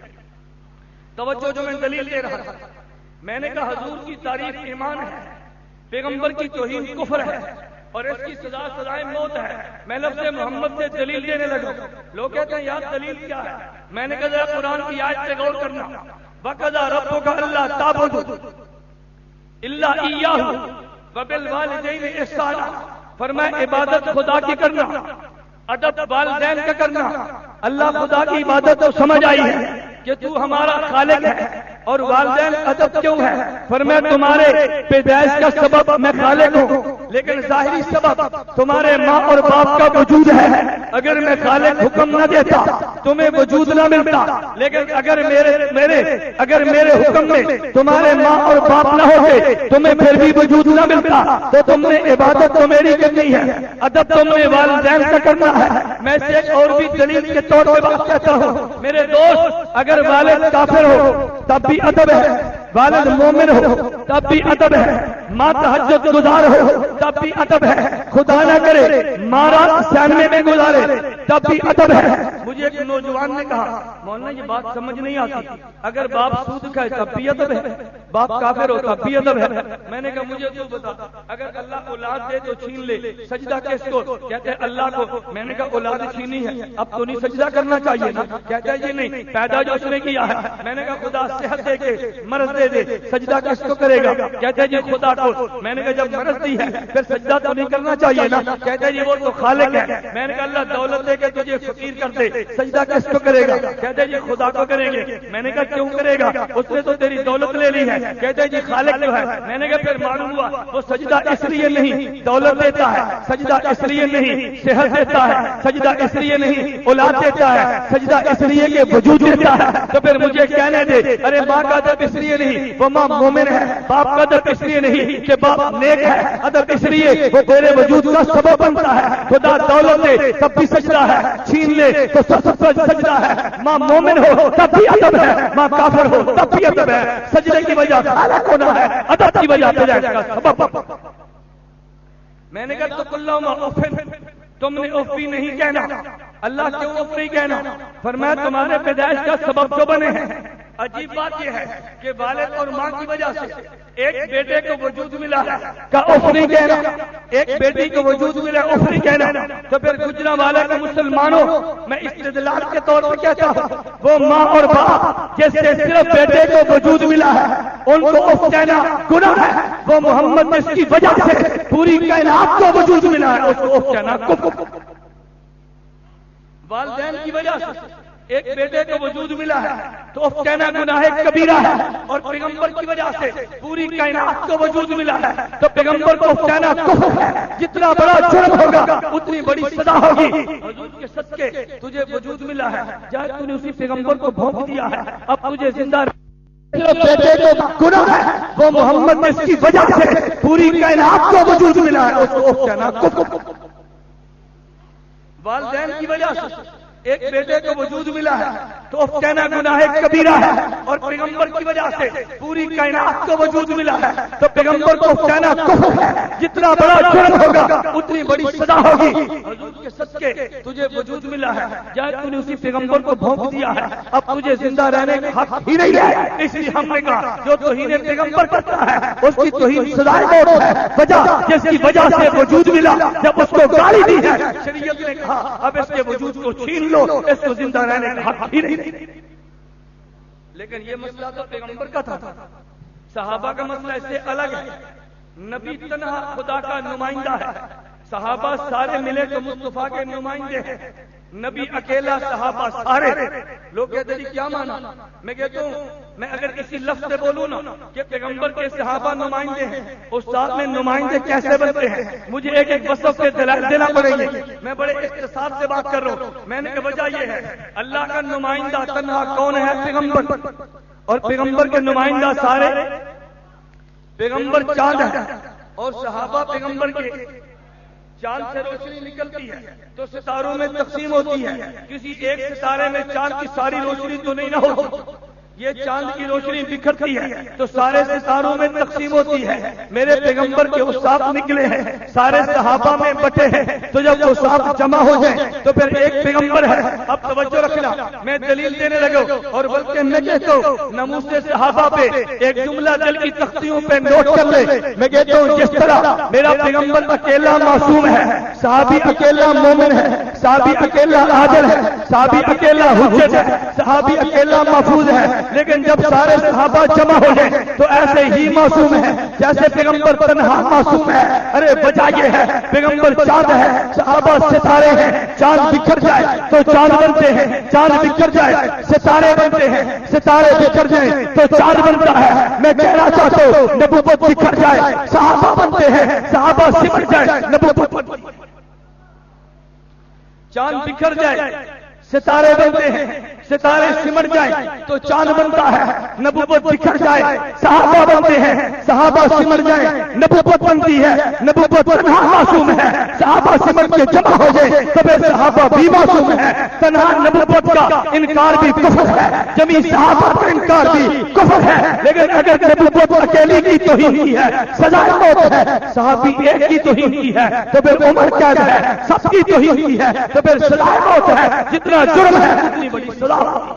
توجہ, جو میں دلیل دے رہا تھا, میں نے کہا حضور کی تعریف ایمان ہے, پیغمبر کی توہین کفر ہے اور اس کی سزا سزائے موت ہے. میں لفظ محمد سے دلیل دینے لگا. لوگ کہتے ہیں یار دلیل کیا ہے؟ میں نے کہا قرآن کی آیت سے غور کرنا. وَقَضَىٰ رَبُّكَ أَلَّا تَعْبُدُوا إِلَّا إِيَّاهُ وَبِالْوَالِدَيْنِ إِحْسَانًا. فرمایا عبادت خدا کی کرنا, ادب والدین کا کرنا. اللہ خدا کی عبادت تو سمجھ آئی ہے کہ تو ہمارا خالق ہے, اور والدین ادب کیوں ہے؟ فرمایا تمہارے پیدائش کا سبب میں خالق ہوں, لیکن ظاہری سبب تمہارے ماں اور باپ کا وجود ہے. اگر میں خالق حکم نہ دیتا تمہیں وجود نہ ملتا, لیکن اگر میرے حکم میں تمہارے ماں اور باپ نہ ہوتے تمہیں پھر بھی وجود نہ ملتا. تو تم نے عبادت تو میری کرنی ہے, ادب تم نے والدین کا کرنا ہے. میں سے ایک اور بھی دلیل کے طور پہ بات کہتا ہوں. میرے دوست, اگر والد کافر ہو تب بھی ادب ہے, والد مومن ہو تب بھی ادب ہے, ماں تہجد گزار ہو تب بھی ادب ہے, خدا نہ کرے ماں رات سینمے میں گزارے تب بھی ادب ہے. مجھے ایک نوجوان نے کہا مولانا یہ بات سمجھ نہیں آتی, اگر باپ سود کھائے تب بھی ادب ہے, باپ کافر ہو تب بھی ادب ہے. میں نے کہا مجھے تو بتا, اگر اللہ اولاد دے تو چھین لے, سجدہ کس کو کہتے ہیں اللہ کو. میں نے کہا اولاد چھینی ہے اب تو نہیں سجدہ کرنا چاہیے نا. کہتے ہیں جی نہیں, پیدا جو اس نے کیا ہے. میں نے کہا خدا صحت دے کے مرض دے دے, سجدہ کس کو کرے گا؟ کہتے ہیں جی خدا کو. میں نے کہا جب مرض دی ہے پھر سجدہ تو نہیں کرنا چاہیے نا. کہتے ہیں جی وہ تو خالق ہے. میں نے کہا اللہ دولت دے کے تجھے فقیر کر دے, سجدہ کس کو کرے گا؟ کہتے جی خدا کو کریں گے۔ میں نے کہا کیوں کرے گا؟ اس نے تو تیری دولت لے لی ہے۔ کہتے جی خالق جو ہے۔ میں نے کہا پھر معلوم ہوا وہ سجدہ اس لیے نہیں دولت دیتا ہے، سجدہ اس لیے نہیں صحت دیتا ہے، سجدہ اس لیے نہیں اولاد دیتا ہے، سجدہ اس لیے کہ وجود دیتا ہے۔ تو پھر مجھے کہنے دے ارے ماں کا ادب اس لیے نہیں وہ ماں مومن ہے، باپ کا ادب اس لیے نہیں کہ باپ نیک ہے، ادب اس لیے وہ تیرے وجود کا سبب بنتا ہے۔ خدا دولت دے تب بھی سجدہ ہے، چھین لے تو سب سجدہ ہے۔ ماں مومن ہو تب بھی ادب ہے، ماں کافر ہو تب بھی ادب ہے۔ سجدے کی وجہ خالق ہونا ہے، ادب کی وجہ ہدایت کا سبب۔ میں نے کہا تو کلہم اوفن، تم نے اوف بھی نہیں کہنا۔ اللہ کیوں اوف نہیں کہنا؟ فرمایا تمہارے پیدائش کا سبب جو بنے ہیں۔ عجیب بات یہ ہے کہ والد اور ماں کی وجہ سے ایک بیٹے کو وجود ملا کا اوف نہیں کہنا، ایک بیٹی کو وجود ملا اوف نہیں کہنا۔ تو پھر گجرا والے کا مسلمانوں میں استدلال کے طور پر کہتا ہوں وہ ماں اور باپ جس سے صرف بیٹے کو وجود ملا ہے ان کو اوف کہنا گناہ ہے۔ وہ محمد جس کی وجہ سے پوری کائنات کو وجود ملا ہے اس کو اوف کہنا کفر۔ والدین کی وجہ سے ایک بیٹے کو وجود ملا ہے تو اوف کہنا گناہ کبیرہ ہے، اور پیغمبر کی وجہ سے پوری کائنات کو وجود ملا ہے تو پیغمبر کو اوف کہنا کفر ہے۔ جتنا بڑا جرم ہوگا اتنی بڑی سزا ہوگی۔ حضور کے صدقے تجھے وجود ملا ہے، جہاں تو نے اسی پیغمبر کو بھونک دیا ہے، اب تجھے زندہ بیٹے کو گناہ ہے۔ وہ محمد جس کی وجہ سے پوری کائنات کو وجود ملا ہے اس کو اوف کہنا کفر۔ والدین کی وجہ سے ایک بیٹے کو وجود ملا ہے تو اوف کہنا گناہ کبیرہ ہے، اور پیغمبر کی وجہ سے پوری کائنات کو وجود ملا ہے تو پیغمبر کو اوف کہنا کفر ہے۔ جتنا بڑا جرم ہوگا اتنی بڑی سزا ہوگی۔ حضور کے صدقے تجھے وجود ملا ہے، جہاں تو نے اسی پیغمبر کو بھونک دیا ہے، اب تجھے زندہ رہنے کا حق ہی نہیں ہے۔ اس لیے ہم نے کہا جو توہین پیغمبر کرتا ہے اس کی توہین سزائے موت ہے۔ وجہ جس کی وجہ سے وجود ملا جب اس کو گالی دی ہے شریعت نے کہا اب اس کے وجود کو چھین لو، اس کو زندہ رہنے کا حق ہی نہیں۔ لیکن یہ مسئلہ تو پیغمبر کا تھا، صحابہ کا مسئلہ اس سے الگ ہے۔ نبی تنہا خدا کا نمائندہ ہے، صحابہ سارے ملے تو مصطفیٰ کے نمائندے ہیں۔ نبی اکیلا، صحابہ سارے۔ لوگ کہتے ہیں کیا مانا؟ میں کہتا ہوں میں اگر کسی لفظ سے بولوں نا کہ پیغمبر کے صحابہ نمائندے ہیں، استاد میں نمائندے کیسے بنتے ہیں مجھے ایک ایک وصف کے دلائل دینا پڑے گی۔ میں بڑے اختصار سے بات کر رہا ہوں۔ میں نے وجہ یہ ہے اللہ کا نمائندہ تنہا کون ہے؟ پیغمبر، اور پیغمبر کے نمائندہ سارے۔ پیغمبر چاند ہے اور صحابہ پیغمبر کے چاند سے روشنی نکلتی ہے تو ستاروں میں تقسیم ہوتی ہے، کسی ایک ستارے میں چاند کی ساری روشنی تو نہیں نہ ہوتی، یہ چاند کی روشنی بکھرتی ہے تو سارے ستاروں میں تقسیم ہوتی ہے۔ میرے پیغمبر کے اصحاب نکلے ہیں، سارے صحابہ میں بٹے ہیں، تو جب وہ اصحاب جمع ہو جائیں تو پھر ایک پیغمبر ہے۔ اب توجہ رکھنا، میں دلیل دینے لگا اور بلکہ میں کہتا ہوں ناموس صحابہ پہ ایک جملہ دل کی تختیوں پہ نوٹ کر لے۔ میں کہتا ہوں جس طرح میرا پیغمبر اکیلا معصوم ہے، صحابی اکیلا مومن ہے، صحابی اکیلا عادل ہے، صحابی اکیلا حجت ہے، صحابی اکیلا محفوظ ہے، لیکن جب سارے صحابہ جمع ہو جائیں تو ایسے ہی معصوم ہے جیسے پیغمبر تنہا معصوم ہے۔ ارے وجہ یہ ہے پیغمبر چاند ہے، صحابہ ستارے ہیں۔ چاند بکھر جائے تو چاند بنتے ہیں، چاند بکھر جائے ستارے بنتے ہیں، ستارے بکھر جائیں تو چاند بنتا ہے۔ میں کہنا چاہتا ہوں نبوت بکھر جائے صحابہ بنتے ہیں، صحابہ سمٹ جائے نبوت بنتی ہے۔ چاند بکھر جائے ستارے بنتے ہیں، ستارے سمٹ جائیں تو چاند بنتا ہے۔ نبوت بکھر جائے صحابہ بنتے ہیں، صحابہ سمٹ جائیں نبوت بنتی ہے۔ نبوت تنہا معصوم ہے، صحابہ سمٹ کے جمع ہو جائے تو پھر صحابہ بھی معصوم ہے۔ تنہا نبوت کا انکار بھی کفر ہے، جمی صحابہ کا انکار بھی کفر ہے۔ لیکن اگر نبوت اکیلی کی توہین کی ہے سزائے موت ہے، صحابی ایک کی توہین کی ہے تو پھر عمر قید ہے، سب کی توہین کی ہے تو پھر سزائے موت ہے۔ جتنا جرم ہے اتنی بڑی سزا ہے۔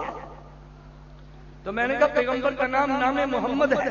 تو میں نے کہا پیغمبر کا نام محمد ہے،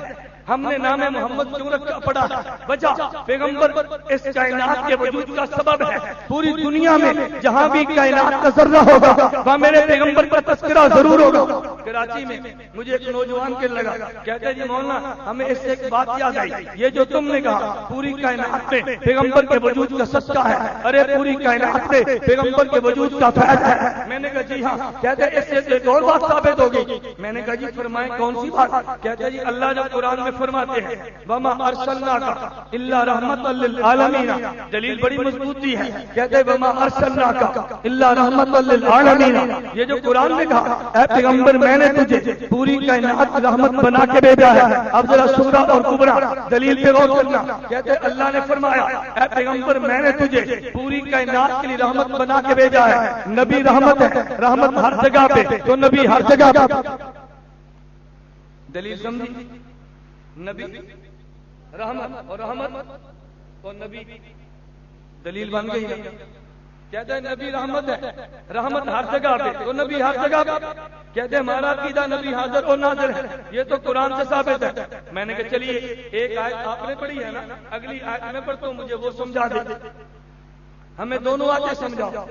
ہم نے نام محمد کیوں رکھا پڑا؟ وجہ پیغمبر اس کائنات کے وجود کا سبب ہے. پوری دنیا میں جہاں بھی کائنات کا ذرہ ہوگا وہاں میرے پیغمبر کا تذکرہ ضرور ہوگا. کراچی میں مجھے ایک نوجوان کے لگا، کہتے جی مولانا ہمیں اس سے ایک بات یاد آئی، یہ جو تم نے کہا پوری کائنات میں پیغمبر کے وجود کا صدقہ ہے، ارے پوری کائنات میں پیغمبر کے وجود کا فیض ہے. میں نے کہا جی ہاں. کہتے اس سے ایک اور بات ثابت ہوگی. میں نے کہا جی فرمائیں کون سی بات؟ کہتے جی اللہ جب قرآن میں فرماتے ہیں وما ارسلناک الا رحمت للعالمین، دلیل بڑی مضبوط دی ہے. کہتے وما ارسلناک الا رحمت للعالمین، یہ جو قرآن نے کہا اے پیغمبر میں نے تجھے پوری کائنات رحمت بنا کے بھیجا ہے. اب ذرا سورہ اور کبرا دلیل پہ غور کرنا. کہتے اللہ نے فرمایا اے پیغمبر میں نے تجھے پوری کائنات کے لیے رحمت بنا کے بھیجا ہے. نبی رحمت ہے، رحمت ہر جگہ پہ، تو نبی ہر جگہ پہ. دلیل سمجھی؟ نبی رحمت اور رحمت اور نبی دلیل بن گئی. کہتے ہیں نبی رحمت ہے، رحمت ہر جگہ پہ، تو نبی ہر جگہ پہ. کہتے ہیں ہمارا عقیدہ نبی حاضر اور ناظر ہے، یہ تو قرآن سے ثابت ہے. میں نے کہا چلیے ایک آیت آپ نے پڑھی ہے نا، اگلی آیت میں پڑھتا ہوں، مجھے وہ سمجھا دے. ہمیں دونوں آیتیں سمجھاؤ.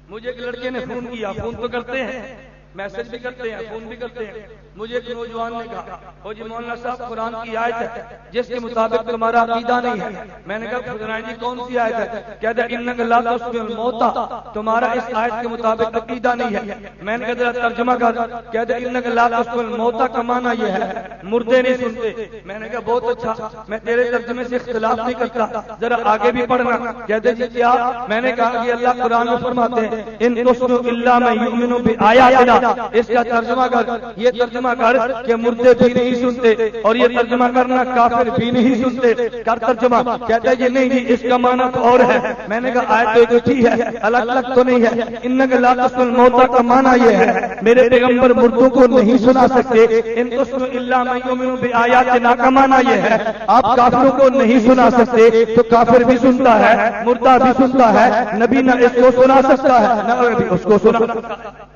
مجھے ایک لڑکے نے فون کیا، فون تو کرتے ہیں، میسج بھی کرتے ہیں، فون بھی کرتے ہیں. مجھے ایک نوجوان نے کہا او جی مولانا صاحب قرآن کی آیت ہے جس کے مطابق تمہارا عقیدہ نہیں ہے. میں نے کہا فرمائیں جی کون سی آیت ہے؟ کہتے ہیں انک لا تسمع الموتى، تمہارا اس آیت کے مطابق عقیدہ نہیں ہے. میں نے کہا ذرا ترجمہ کر. کہتے ہیں انک لا تسمع الموتى کا معنی یہ ہے مردے نہیں سنتے. میں نے کہا بہت اچھا، میں تیرے ترجمے سے اختلاف نہیں کرتا، ذرا آگے بھی پڑھنا. کہتے جی کیا؟ میں نے کہا کہ اللہ قرآن میں فرماتے ہیں ان تسمع الا من یؤمن بآیاتنا، اس کا ترجمہ کر. یہ ترجمہ کر کہ مردے بھی نہیں سنتے، اور یہ ترجمہ کرنا کافر بھی نہیں سنتے. کر ترجمہ. کہتا ہے یہ نہیں جی اس کا معنی تو اور ہے. میں نے کہا آیت تو ایک ہی ہے، الگ الگ تو نہیں ہے. انک لا تسمع الموتى کا معنی یہ ہے میرے پیغمبر مردوں کو نہیں سنا سکتے. ان تسمع الا من یؤمن بآیاتنا کا معنی یہ ہے آپ کافروں کو نہیں سنا سکتے، تو کافر بھی سنتا ہے، مردہ بھی سنتا ہے، نبی نہ اس کو سنا سکتا ہے نہ اس کو سنا سکتا ہے.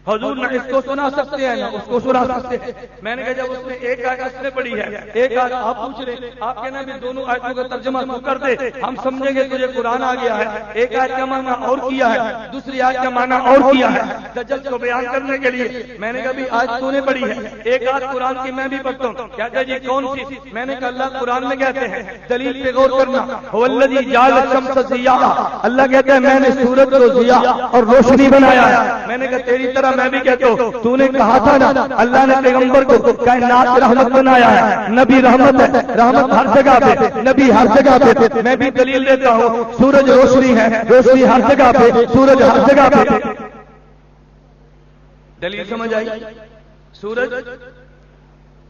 حضور نہ اس کو سنا سکتے ہیں نہ اس کو سنا سکتے ہیں. میں نے کہا جب اس نے ایک آیت اس نے پڑھی ہے، ایک آیت آپ پوچھ رہے، آپ کہنا بھی دونوں آیتوں کا ترجمہ تو کر دے، ہم سمجھیں گے تجھے قرآن آ گیا ہے. ایک آیت کا معنی اور کیا ہے، دوسری آیت کا معنی اور کیا ہے. دجل کو بیان کرنے کے لیے میں نے کہا بھی آیت تو نے پڑھی ہے، ایک آیت قرآن کی میں بھی پڑھتا ہوں. کہتا ہے جی کون سی؟ میں نے کہا اللہ قرآن میں کہتے ہیں، دلیل پہ غور کرنا. هو الذی جعل الشمس ضیاء، اللہ کہتا ہے میں نے سورج کو ضیاء اور روشنی بنایا ہے. میں نے کہا تیری طرح میں بھی کہتا ہوں، تو نے کہا تھا نا اللہ نے پیغمبر کو کائنات رحمت بنایا ہے، نبی رحمت ہے، رحمت ہر جگہ پہ، نبی ہر جگہ پہ. میں بھی دلیل دیتا ہوں، سورج روشنی ہے، روشنی ہر جگہ پہ، سورج ہر جگہ پہ. دلیل سمجھ آئی؟ سورج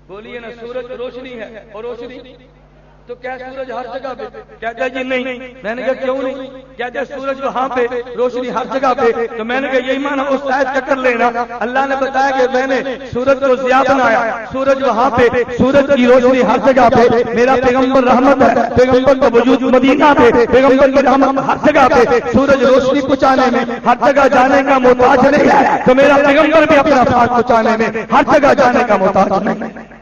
بولیے نا، سورج روشنی ہے اور روشنی تو کیا سورج ہر جگہ پہ؟ کہتا ہے جی نہیں. میں نے کہا کیوں نہیں؟ کہتے ہیں سورج وہاں پہ، روشنی ہر جگہ پہ. تو میں نے کہا یہی معنی اس آیت کا کر لینا. اللہ نے بتایا کہ میں نے سورج کو ضیاء بنایا، سورج وہاں پہ، سورج کی روشنی ہر جگہ پہ. میرا پیغمبر رحمت ہے، پیغمبر کا وجود مدینہ پہ، پیغمبر کی رحمت ہر جگہ پہ. سورج روشنی پہنچانے میں ہر جگہ جانے کا محتاج نہیں ہے، تو میرا پیغمبر بھی اپنا ساتھ پہنچانے میں ہر جگہ جانے کا محتاج نہیں ہے.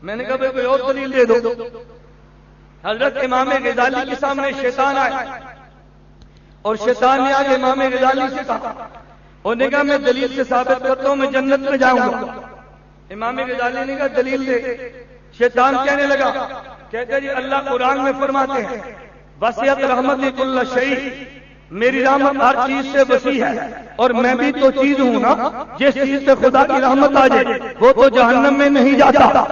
میں نے کہا کوئی اور دلیل دے دو. حضرت امام غزالی کے سامنے شیطان آئے اور شیطان نے آگے امام غزالی سے کہا، اور نے کہا میں دلیل سے ثابت کرتا ہوں میں جنت میں جاؤں گا. امام غزالی نے کہا دلیل دے. شیطان کہنے لگا، کہتے جی اللہ قرآن میں فرماتے ہیں وسعت رحمتی کل شیء، میری رحمت ہر چیز سے وسیع ہے، اور میں بھی تو چیز ہوں نا، جس چیز سے خدا کی رحمت آ جائے وہ تو جہنم میں نہیں جاتا.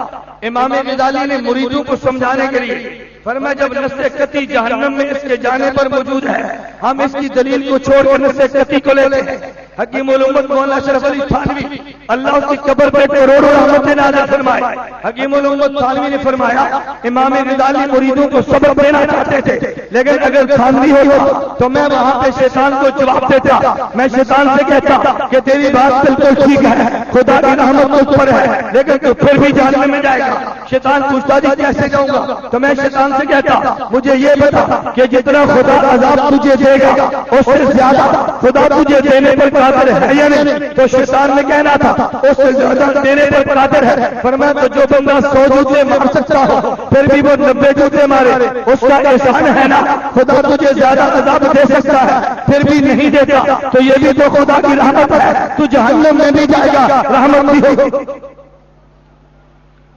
امام غزالی نے مریدوں کو سمجھانے کے لیے فرمایا جب نص قطعی جہنم میں اس کے جانے پر موجود ہے، ہم اس کی دلیل کو چھوڑ کر نص قطعی کو لیتے ہیں. حکیم الامت مولانا اشرف علی تھانوی اللہ اس کی قبر پر کروڑوں رحمتیں نازل فرمائے. حکیم الامت تھانوی نے فرمایا امام غزالی مریدوں کو سبق دینا چاہتے تھے، لیکن اگر تھانوی ہوتا تو میں وہاں پہ شیطان کو جواب دیتا. میں شیطان سے کہتا کہ تیری بات بالکل ٹھیک ہے، خدا کی رحمت تجھ پر ہے، لیکن تو پھر بھی جہنم میں جائے گا. شیطان پوچھتا جی کیسے جاؤں گا؟ تو میں شیطان سے کہتا مجھے یہ بتا کہ جتنا خدا عذاب تجھے دے گا اس سے زیادہ خدا تجھے دینے پر قادر ہے یا نہیں؟ تو شیطان نے کہنا تھا تھا اس سے زیادہ دینے پر قادر ہے۔ فرمایا تو جو بندہ 100 جوتے مار سکتا ہو پھر بھی وہ 90 جوتے مارے، اس کا احسان ہے نا۔ خدا تجھے زیادہ عذاب دے سکتا ہے پھر بھی نہیں دیتا تو یہ بھی تو خدا کی رحمت ہے، تو جہنم میں بھی جائے گا رحمت بھی ہوگی،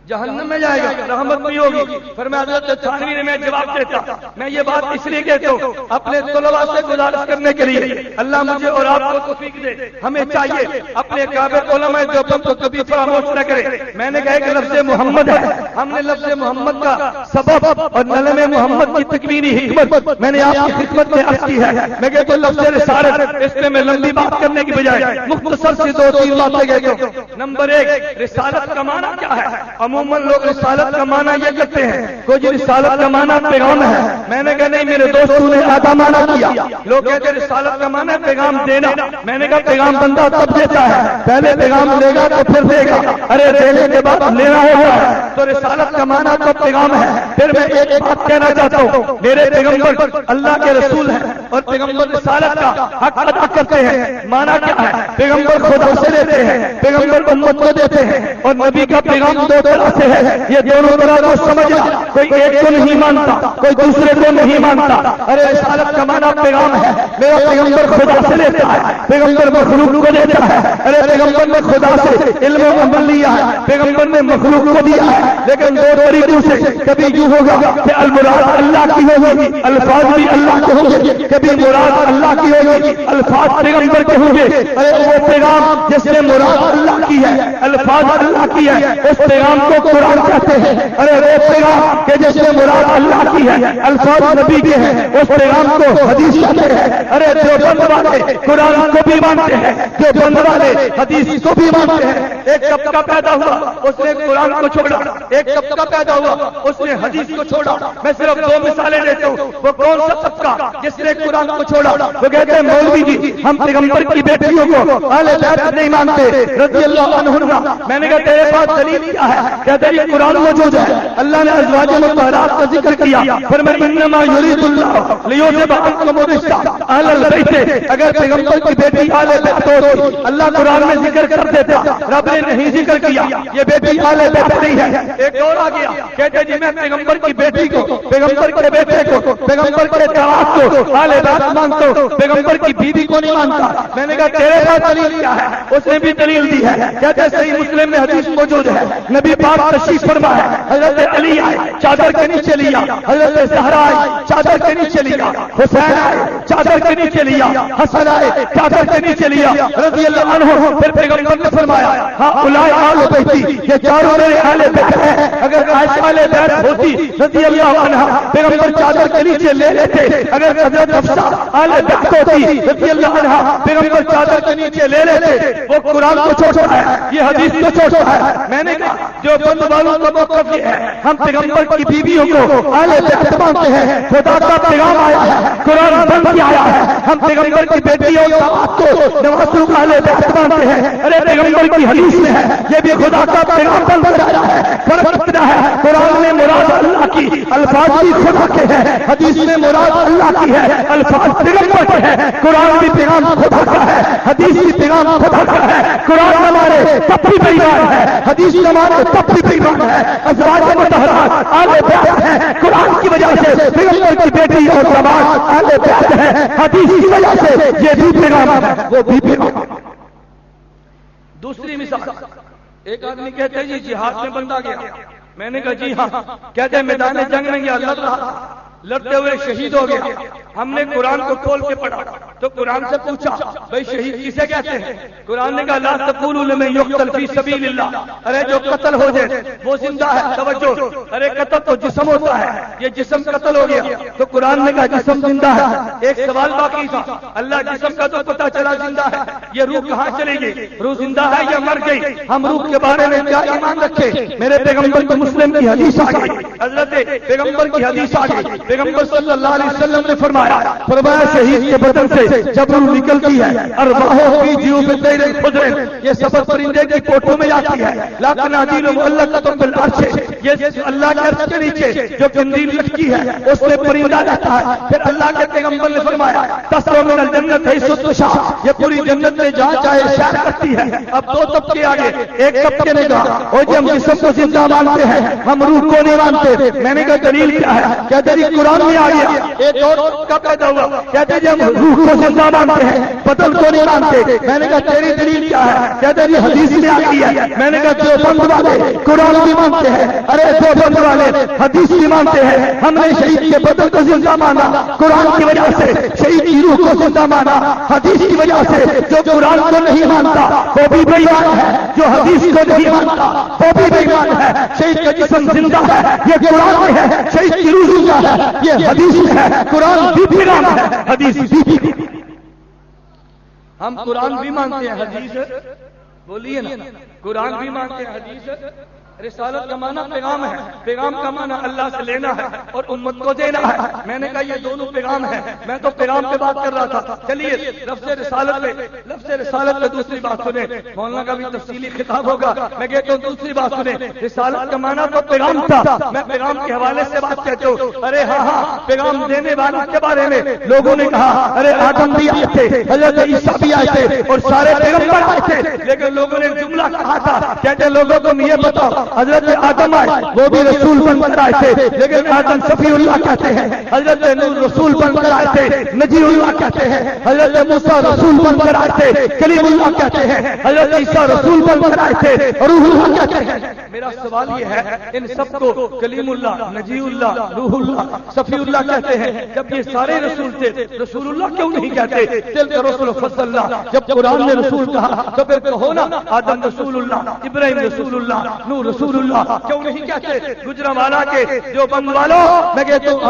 جہنم میں جائے گا رحمت نہیں ہوگی۔ فرمایا حضرت تھانوی نے میں جواب دیتا، میں یہ بات اس لیے کہتا ہوں اپنے طلباء سے گزارش کرنے کے لیے، اللہ مجھے اور آپ کو توفیق دے، ہمیں چاہیے اپنے کابر علماء دیوبند کو کبھی فراموش نہ کرے۔ میں نے کہا کہ لفظ محمد ہے، ہم نے لفظ محمد کا سبب اور نلم محمد کی تکوینی حکمت میں نے آپ کی خدمت میں عرض کی ہے۔ میں کہتا ہوں لفظ رسالت، اس میں لمبی بات کرنے کی بجائے مختصر سی 2-3 باتیں کہتا ہوں۔ نمبر 1، رسالت کا معنی کیا ہے؟ عموماً لوگ رسالت کا معنی یہ کرتے ہیں کوئی رسالت کا معنی پیغام ہے، میں نے کہا نہیں، میرے دوستوں نے آدھا معنی کیا۔ لوگ کہتے ہیں رسالت کا معنی پیغام دینا، میں نے کہا پیغام بندہ تب دیتا ہے، پہلے پیغام لے گا تو پھر دے گا، ارے دینے کے بعد لینا ہوگا، تو رسالت کا معنی تو پیغام ہے۔ پھر میں ایک بات کہنا چاہتا ہوں، میرے پیغمبر اللہ کے رسول ہیں اور پیغمبر رسالت کا حق ادا کرتے ہیں۔ معنی کیا ہے؟ پیغمبر خدا سے دیتے ہیں، پیغمبر امت کو دیتے ہیں، اور نبی کا پیغام 2 طرح سے ہے، یہ دونوں طرح کو سمجھنا، کوئی ایک کو نہیں مانتا کوئی دوسرے کو نہیں مانتا۔ ارے رسالت کا معنی پیغام ہے، میرا پیغمبر خدا سے لیتا ہے، پیغمبر مخلوق کو دیتا ہے۔ ارے پیغمبر نے خدا سے علم و عمل لیا ہے، پیغمبر نے مخلوق کو دیا ہے، لیکن 2 طریقوں سے، کبھی یوں ہوگا کہ المراد اللہ کی ہوگی، الفاظ بھی اللہ کے ہوں گے، کبھی مراد اللہ کی ہوگی، الفاظ پیغمبر کے ہوں گے۔ ارے وہ پیغام جس میں مراد اللہ کی ہے، الفاظ اللہ کی ہے، اس پیغام کو قرآن کہتے ہیں۔ ارے وہ پیغام کہ جس میں مراد اللہ کی ہے، الفاظ نبی کے ہیں، اس پیغام کو حدیث کہتے ہیں۔ ارے دیوبند والے قرآن کو بھی مانتے ہیں، دیوبند والے حدیث کو بھی مانتے ہیں۔ ایک طبقہ پیدا ہوا اس نے قرآن کو چھوڑا، ایک طبقہ پیدا ہوا اس نے حدیث کو چھوڑا۔ میں صرف 2 مثالیں دیتا ہوں، وہ کون سا طبقہ جس نے قرآن کو چھوڑا؟ وہ کہتے ہیں مولوی جی ہم پیغمبر کی بیٹیوں کو اہل بیت نہیں مانتے رضی اللہ عنہم۔ میں نے کہا تیرے پاس دلیل کیا ہے؟ کہتے ہیں یہ قرآن موجود ہے، اللہ نے ازواج مطہرات کا ذکر کیا، فرمایا انما یرید اللہ لیذهب عنکم الرجس اہل البیت۔ اگر پیغمبر کی بیٹی اہل بیت ہوتی اللہ قرآن میں ذکر کر دیتا، رب نے نہیں ذکر کیا، یہ بیٹی اہل بیت نہیں ہے۔ ایک اور آ گیا کہتے جی میں پیغمبر کی بیٹی کو، پیغمبر کے بیٹے کو، پیغمبر کے طلاق کو اہل بیت مانتا ہوں، پیغمبر کی بیوی کو نہیں مانتا۔ میں نے کہا تیرے پاس دلیل کیا ہے؟ اس نے بھی دلیل دی ہے، کہتے صحیح مسلم میں حدیث موجود ہے، نبی پاک تشریف فرما ہے، حضرت علی آئے چادر کے نیچے لیا، حضرت زہرا آئے چادر کے نیچے لیا، حسین آئے چادر کے نیچے لیا، حسن آئے چادر کے نیچے لیا رضی اللہ عنہ۔ پھر پیغمبر نے فرمایا ہاں اولئک اہل بیتی، یہ چاروں میرے اہل بیت ہیں۔ اگر عائشہ اہل بیت ہوتی رضی اللہ عنہا پیغمبر چادر کے نیچے لے لیتے، اگر حضرت حفصہ اہل بیت ہوتی رضی اللہ عنہا پیغمبر چادر کے نیچے لے لیتے۔ وہ قرآن کو چھوڑتا ہے، یہ حدیث کو چھوڑتا ہے۔ میں نے کہا جو بند والوں کا موقف یہ ہے، ہم پیغمبر کی بیویوں کو اہل بیت مانتے ہیں، خدا کا پیغام آیا ہے، قرآن بن کے آیا ہے، ہم پیغمبر کی بیٹیوں کو نوازوں کا اہل بیت مانتے ہیں۔ ارے پیغمبر کی حدیث میں ہے، یہ بھی خدا کا پیغام بن کر آیا ہے۔ فرق اتنا ہے قرآن میں مراد اللہ کی، الفاظ بھی خدا کے ہیں، حدیث میں مراد اللہ کی ہے، الفاظ پیغمبر کے ہیں۔ قرآن بھی پیغام خدا کا ہے، حدیث بھی پیغام خدا کا ہے۔ قرآن ہمارے تب بھی بیان ہے، حدیث ہمارے تب بھی بیان ہے۔ ازواج مطہرات اہل بیت ہیں، قرآن کی وجہ سے پیغمبر کی بیٹی اور جماعت اہل بیت ہیں، حدیث کی وجہ سے یہ بھی پیغام ہے وہ بھی پیغام ہے۔ دوسری مثال، ایک آدمی کہتے ہیں جی جہاد میں بندہ گیا، میں نے کہا جی ہاں، کہتے ہیں میدان جنگ میں گیا، لڑ رہا، لڑتے ہوئے شہید ہو گیا۔ ہم نے قرآن کو کھول کے پڑھا تو قرآن سے پوچھا بھائی شہید کسے کہتے ہیں؟ قرآن نے کہا لا تقولوا لمن يقتل في سبيل الله، ارے جو قتل ہو جائے وہ زندہ ہے، توجہ، ارے قتل تو جسم ہوتا ہے، یہ جسم قتل ہو گیا تو قرآن نے کہا جسم زندہ ہے۔ ایک سوال باقی تھا، اللہ جسم کا تو پتہ چلا زندہ ہے، یہ روح کہاں چلے گی؟ روح زندہ ہے یا مر گئی؟ ہم روح کے بارے میں کیا ایمان رکھے؟ میرے پیغمبر کو مسلم کی حدیث آ گئی، حضرت پیغمبر کی حدیث آ گئی، پیغمبر صلی اللہ علیہ وسلم نے فرمایا شہید کے بدن سے سے جب روح نکلتی ہے ارواحوں کی جیوف طیر خضر، یہ سبز پرندے کی کوٹھوں میں جاتی ہے، لیکن عدیل معلقۃ بالعرش، یہ اللہ کے عرش کے نیچے جو قندیل لٹکی ہے اس میں پرندہ رہتا ہے۔ پھر اللہ کے پیغمبر نے فرمایا تسرو من الجنت حیث تشاء، یہ پوری جنت میں جہاں چاہے سیر کرتی ہے۔ اب دو طبقے آگے، ایک طبقے نے کہا او جی ہم جسم کو زندہ مانتے ہیں، ہم روح کو نہیں مانتے۔ میں نے کہا دلیل کیا ہے؟ کہتے جی قرآن میں آ گیا۔ ایک اور طبقہ پیدا ہوا، کہتے جی ہم روح کو زندہ مانتے ہیں، بدن کو نہیں مانتے۔ میں نے کہا تیری دلیل کیا ہے؟ کہتے جی حدیث میں آ گئی ہے۔ میں نے کہا دیوبند والے قرآن بھی مانتے ہیں، ارے دیوبند والے حدیث بھی مانتے ہیں، ہم نے شہید کے بدن کو زندہ مانا قرآن کی وجہ سے، شہید کی روح کو زندہ مانا حدیث کی وجہ سے۔ جو قرآن کو نہیں مانتا وہ بھی بے ایمان ہے، جو حدیث کو نہیں مانتا وہ بھی بے ایمان ہے۔ شہید کا جسم زندہ ہے، یہ قرآن میں ہے، شہید کی روح زندہ ہے، یہ حدیث میں ہے۔ قرآن بھی پیغام ہے، حدیث بھی۔ ہم قرآن بھی مانتے ہیں، حدیث بولیے نا، قرآن بھی مانتے ہیں، حدیث۔ رسالت کا معنی پیغام ہے، پیغام کا معنی اللہ سے لینا ہے اور امت کو دینا ہے۔ میں نے کہا یہ دونوں پیغام ہیں، میں تو پیغام پہ بات کر رہا تھا۔ چلیے لفظ رسالت پہ دوسری بات سنیں، مولانا کا بھی تفصیلی خطاب ہوگا۔ میں کہتا ہوں دوسری بات سنیں، رسالت کا معنی تو پیغام تھا، میں پیغام کے حوالے سے بات کہتا ہوں۔ ارے ہاں پیغام دینے والوں کے بارے میں لوگوں نے کہا ارے آدم بھی آئے تھے، حضرت عیسیٰ بھی آئے تھے اور سارے پیغمبر آئے تھے، لیکن لوگوں نے جملہ کہا تھا، کہتے لوگوں کو یہ بتاؤ حضرت آدم آئے وہ بھی رسول بن کر آئے تھے، لیکن آدم صفی اللہ کہتے ہیں، حضرت نوح رسول بن کر آئے تھے نجی اللہ کہتے ہیں، حضرت موسیٰ رسول بن کر آئے تھے کلیم اللہ کہتے ہیں، حضرت عیسیٰ رسول بن کر آئے تھے روح اللہ کہتے ہیں۔ میرا سوال یہ ہے ان سب کو کلیم اللہ، نجی اللہ، روح اللہ، صفی اللہ کہتے ہیں، جب یہ سارے رسول تھے رسول اللہ کیوں نہیں کہتے؟ تلک رسول فضل اللہ، جب قرآن نے رسول کہا تو پھر کہو نا آدم رسول اللہ، ابراہیم رسول اللہ، نوح رسول اللہ، کیوں نہیں کہتے؟ گجرانوالہ کے دیوبند والوں میں کہتا ہوں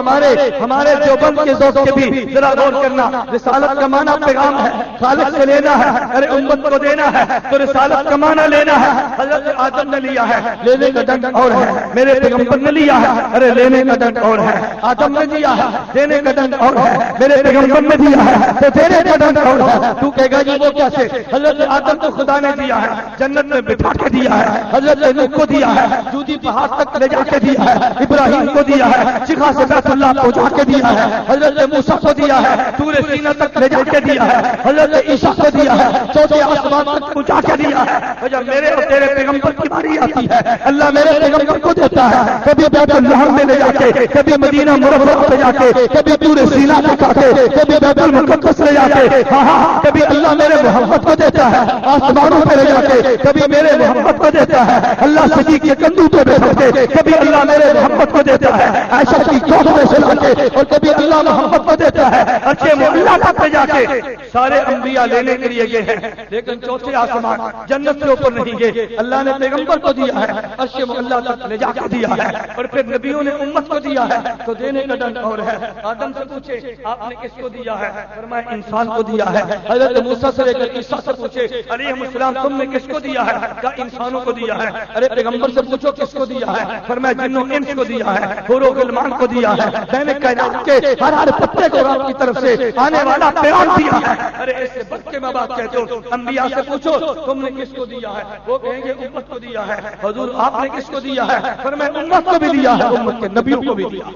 ہمارے دیوبند کے ذوق کے بھی ذرا غور کرنا۔ رسالت کا معنی پیغام ہے، خالق سے لینا ہے، ارے امت کو دینا ہے، تو رسالت کا معنی لینا ہے۔ حضرت آدم نے لیا ہے، لینے کا ڈنڈ اور ہے، میرے پیغمبر نے لیا ہے، ارے لینے کا ڈنڈ اور ہے۔ آدم نے دیا ہے، دینے کا ڈنڈ اور ہے، میرے پیغمبر نے دیا ہے تو دینے کا ڈنڈ اور ہے۔ تو کہے گا جی وہ کیسے؟ حضرت آدم کو خدا نے دیا ہے، جنت میں بٹھا کے دیا ہے، حضرت نوح کو دیا ہے، جودی پہاڑ تک لے جا کے دیا ہے، ابراہیم کو دیا ہے، شیخا سے بیت اللہ پہنچا کے دیا ہے، حضرت موسیٰ کو دیا ہے، طور سینہ تک لے جا کے دیا ہے، حضرت عیسیٰ کو دیا ہے، چوتھے آسمان تک پہنچا کے دیا ہے۔ اور جب میرے اور تیرے پیغمبر کی باری آتی ہے اللہ میرے پیغمبر کو دیتا ہے، کبھی بیت الحرم میں لے جا کے، کبھی مدینہ منورہ پہ جا کے، کبھی طور سینہ دکھا کے، کبھی بیت المقدس لے جا کے، ہاں کبھی اللہ میرے محمد کو دیتا ہے آسمانوں پہ لے جا کے، کبھی میرے محمد کو دیتا ہے اللہ صدیق کے کندھوں پہ بیٹھ کے، کبھی اللہ میرے محمد کو دیتا ہے عائشہ کی کوکھ میں سلا کے، اور کبھی اللہ محمد کو دیتا ہے اچھے معلّہ تک پہ جا کے۔ سارے انبیاء لینے کے لیے گئے ہیں، لیکن چوتھے آسمان جنت کے اوپر نہیں گئے، اللہ نے پیغمبر کو دیا ہے، عرش معلّہ تک لے جا کے دیا ہے، اور پھر نبیوں نے امت کو دیا ہے تو دینے کا ڈنڈ اور ہے۔ آدم سے پوچھے آپ نے کس کو دیا ہے؟ فرمایا انسان کو دیا ہے۔ حضرت موسیٰ سے لے کر عیسیٰ سے پوچھے علیہ السلام تم نے کس کو دیا ہے؟ کہا انسانوں کو دیا ہے۔ ارے پیغمبر سے پوچھو کس کو دیا ہے؟ فرمایا جنوں انس کو دیا ہے، حور و غلمان کو دیا ہے، میں نے کائنات کے ہر پتے کو رب کی طرف سے آنے والا پیغام دیا ہے۔ ارے اس سے بڑھ کے میں بات کہتا ہوں، انبیاء سے پوچھو تم نے کس کو دیا ہے؟ وہ کہیں گے امت کو دیا ہے۔ حضور آپ نے کس کو دیا ہے؟ فرمایا امت کو بھی دیا ہے، امت کے نبیوں کو بھی دیا،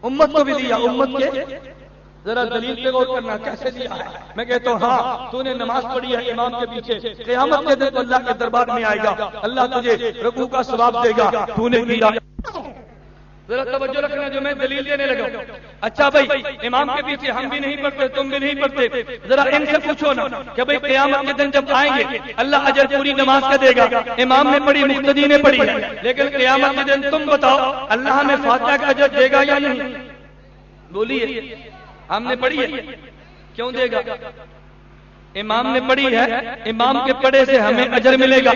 امت کو بھی دیا، امت کے ذرا دلیل پہ غور کرنا کیسے دیا ہے؟ میں کہتا ہوں ہاں تو نے نماز پڑھی ہے امام کے پیچھے، قیامت کے دن اللہ کے دربار میں آئے گا، اللہ تجھے رکوع کا ثواب دے گا، تو نے کیا۔ ذرا توجہ رکھنا جو میں دلیل دینے لگا۔ اچھا بھائی امام کے پیچھے ہم بھی نہیں پڑھتے، تم بھی نہیں پڑھتے، ذرا ان سے پوچھو نا کہ بھائی قیامت کے دن جب آئیں گے اللہ اجر پوری نماز کا دے گا، امام نے پڑھی مقتدی نے پڑھی ہے، لیکن قیامت کے دن تم بتاؤ اللہ ہمیں فاتحہ کا اجر دے گا یا نہیں؟ بولیے ہم نے پڑھی ہے، کیوں دے گا؟ امام نے پڑھی ہے، امام کے پڑھے سے ہمیں اجر ملے گا۔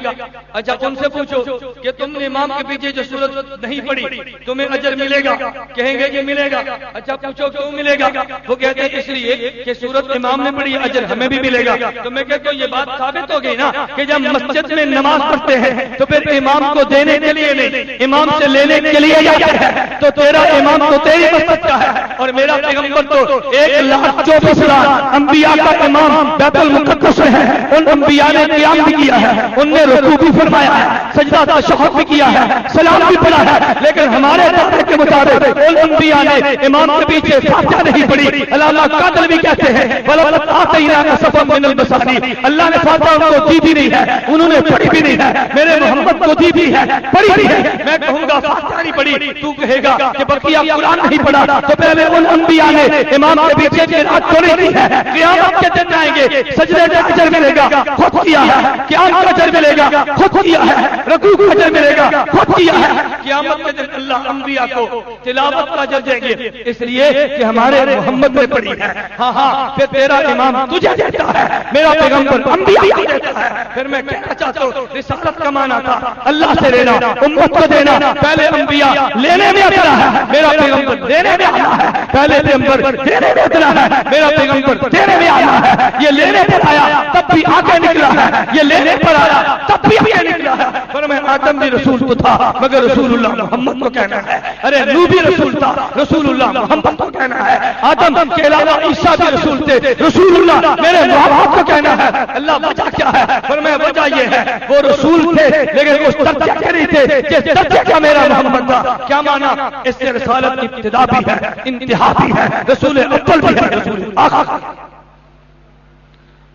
اچھا ان سے پوچھو کہ تم نے امام کے پیچھے جو سورت نہیں پڑھی تمہیں اجر ملے گا؟ کہیں گے کہ ملے گا۔ اچھا پوچھو کیوں ملے گا؟ وہ کہتے ہیں اس لیے کہ سورت امام نے پڑھی اجر ہمیں بھی ملے گا۔ تو میں کہتا ہوں یہ بات ثابت ہو گئی نا کہ جب مسجد میں نماز پڑھتے ہیں تو پھر امام کو دینے کے لیے نہیں، امام سے لینے کے لیے جاتا ہے۔ تو تیرا امام تو تیری مسجد کا ہے اور میرا پیغمبر تو 1,24,000 انبیاء کا امام بیت المقدس ہے۔ ان انبیاء نے قیام بھی کیا ہے، ان نے رکوع بھی فرمایا ہے، سجدہ تشہد بھی کیا ہے، سلام بھی پڑھا ہے، لیکن ہمارے دعوے کے مطابق ان انبیاء نے امام کے پیچھے فاتحہ نہیں پڑھی۔ علامہ قادر بھی کہتے ہیں وَلَقَدْ آتَيْنَاكَ سَبْعًا مِنَ الْمَثَانِي، اللہ نے فاتحہ ان کو دی بھی نہیں ہے، انہوں نے پڑھی بھی نہیں ہے، میرے محمد کو دی بھی ہے، پڑھی بھی ہے۔ میں کہوں گا فاتحہ نہیں پڑھی، تو کہے گا کہ بقیہ قرآن نہیں پڑھا، تو پہلے ان انبیاء نے امام کے پیچھے قرات تو نہیں کی ہے۔ قیامت کے دن آئیں گے، سجدے کا اجر ملے گا، خود کیا ہے۔ قیام کا اجر ملے گا، خود کیا ہے۔ رکوع کا اجر ملے گا، خود کیا ہے۔ قیامت کے دن اللہ انبیاء کو تلاوت کا اجر دیں گے، اس لیے کہ ہمارے محمد نے پڑھی ہے۔ ہاں ہاں پھر تیرا امام تجھے دیتا ہے، میرا پیغمبر انبیاء کو دیتا ہے۔ پھر میں کہنا چاہتا ہوں رسالت کا معنی تھا اللہ سے لینا، امت کو دینا۔ پہلے انبیاء لینے میں اترا ہے، میرا پیغمبر دینے میں آنا ہے۔ پہلے پیغمبر دینے میں اترا ہے، میرا پیغمبر دینے میں آنا ہے۔ یہ لینے پر آیا تب بھی آگے نکلا ہے، یہ لینے پر آیا تب بھی آگے نکلا ہے۔ فرمایا آدم بھی رسول تو تھا مگر رسول اللہ محمد کو کہنا ہے۔ ارے نوح بھی رسول تھا، رسول اللہ محمد کو کہنا ہے۔ آدم کے علاوہ عیسیٰ بھی رسول تھے، رسول اللہ میرے محمد کو کہنا ہے۔ اللہ وجہ کیا ہے؟ فرمایا وجہ یہ ہے وہ رسول تھے لیکن اس درجے کے نہیں تھے جس درجے کا میرا محمد تھا۔ کیا مانا؟ اس سے رسالت کی ابتدا بھی ہے، انتہا بھی ہے، رسول اول بھی ہے، رسول آخر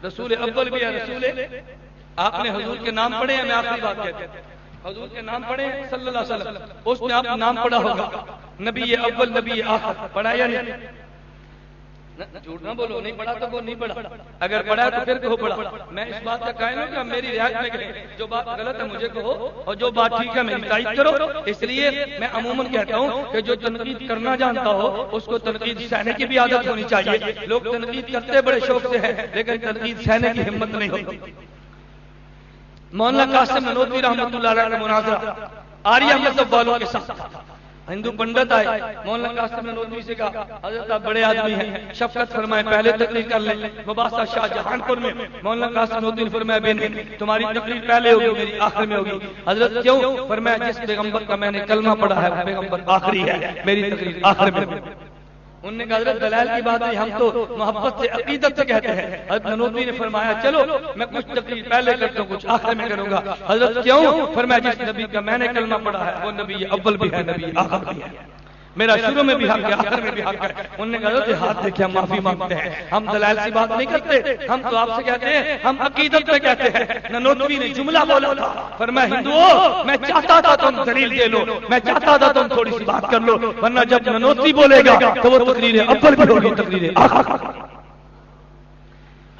رسول اول بھی ہے، رسول۔ آپ نے حضور کے نام پڑھے ہیں؟ میں آخری بات کہتا ہوں، حضور کے نام پڑھے ہیں صلی اللہ علیہ وسلم، اس نے آپ نام پڑھا ہوگا نبی اول نبی آخر، پڑھا یا نہیں؟ جھوٹ نہ بولو، نہیں پڑھا تو وہ نہیں پڑھا، اگر پڑھا تو پھر کہو پڑھا۔ میں اس بات کا قائل ہوں کہ میری رعایت میں کہیں، جو بات غلط ہے مجھے کہو اور جو بات ٹھیک ہے میری تائید کرو۔ اس لیے میں عموماً کہتا ہوں کہ جو تنقید کرنا جانتا ہو اس کو تنقید سہنے کی بھی عادت ہونی چاہیے۔ لوگ تنقید کرتے بڑے شوق سے ہیں لیکن تنقید سہنے کی ہمت نہیں ہوتی۔ مولانا قاسم نانوتوی رحمۃ اللہ علیہ کا مناظرہ آریہ مذہب والوں کے ساتھ، ہندو پنڈت آئے، مولانا قاسم نانوتوی سے کہا حضرت آپ بڑے آدمی ہیں، شفقت فرمائے پہلے تقریر کر لیں۔ مباحثہ شاہ جہان پور میں مولانا قاسم نانوتوی نے فرمایا بے نہیں، تمہاری تقریر پہلے ہوگی میری آخر میں ہوگی۔ حضرت کیوں؟ فرمایا جس پیغمبر کا میں نے کلمہ پڑھا ہے وہ پیغمبر آخری ہے، میری تقریر آخر میں ہوگی۔ انہوں نے کہا حضرت دلائل کی بات ہے، ہم تو محبت سے عقیدت سے کہتے ہیں۔ حضرت نانوتوی نے فرمایا چلو میں کچھ تقریر پہلے کرتا ہوں کچھ آخر میں کروں گا۔ حضرت کیوں؟ فرمایا جس نبی کا میں نے کلمہ پڑھا ہے وہ نبی اول بھی ہے، نبی آخر بھی ہے، میرا شروع میں بھی حق ہے آخر میں بھی حق ہے۔ انہوں نے کہا حضرت ہاتھ دیکھے ہم معافی مانگتے ہیں، ہم دلائل سے بات نہیں کرتے، ہم تو آپ سے کہتے ہیں، ہم عقیدت پہ کہتے ہیں۔ نانوتوی نے جملہ بولا تھا، فرمایا ہندوؤں میں چاہتا تھا تم دلیل دے لو، میں چاہتا تھا تم تھوڑی سی بات کر لو، ورنہ جب نانوتوی بولے گا تو وہ تقریر اول بھی ہوگی، تقریر آخر۔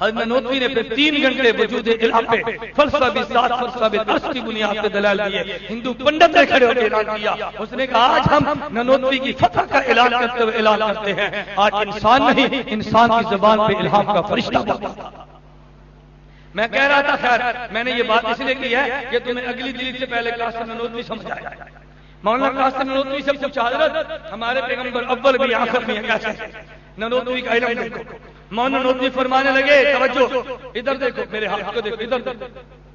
حضرت نانوتوی نے پھر 3 گھنٹے وجود الہ پہ فلسفہ بالذات فلسفہ بالعرش کی بنیاد پہ دلائل دیے۔ ہندو پنڈت نے کھڑے ہو کے اعلان کیا، اس نے کہا آج ہم نانوتوی کی فتح کا اعلان کرتے ہوئے اعلان کرتے ہیں آج انسان نہیں انسان کی زبان پہ الہام کا فرشتہ بولتا تھا۔ میں کہہ رہا تھا خیر میں نے یہ بات اس لیے کی ہے کہ تمہیں اگلی دلیل سے پہلے قاسم نانوتوی سمجھ آیا۔ مولانا قاسم نانوتوی سے پوچھا حضرت ہمارے پیغمبر اول بھی آخر بھی ہیں کیسے؟ نانوتوی کا علم دیکھو۔ مولانا نانوتوی فرمانے لگے توجہ ادھر دیکھو، میرے ہاتھ کو دیکھو ادھر دیکھو۔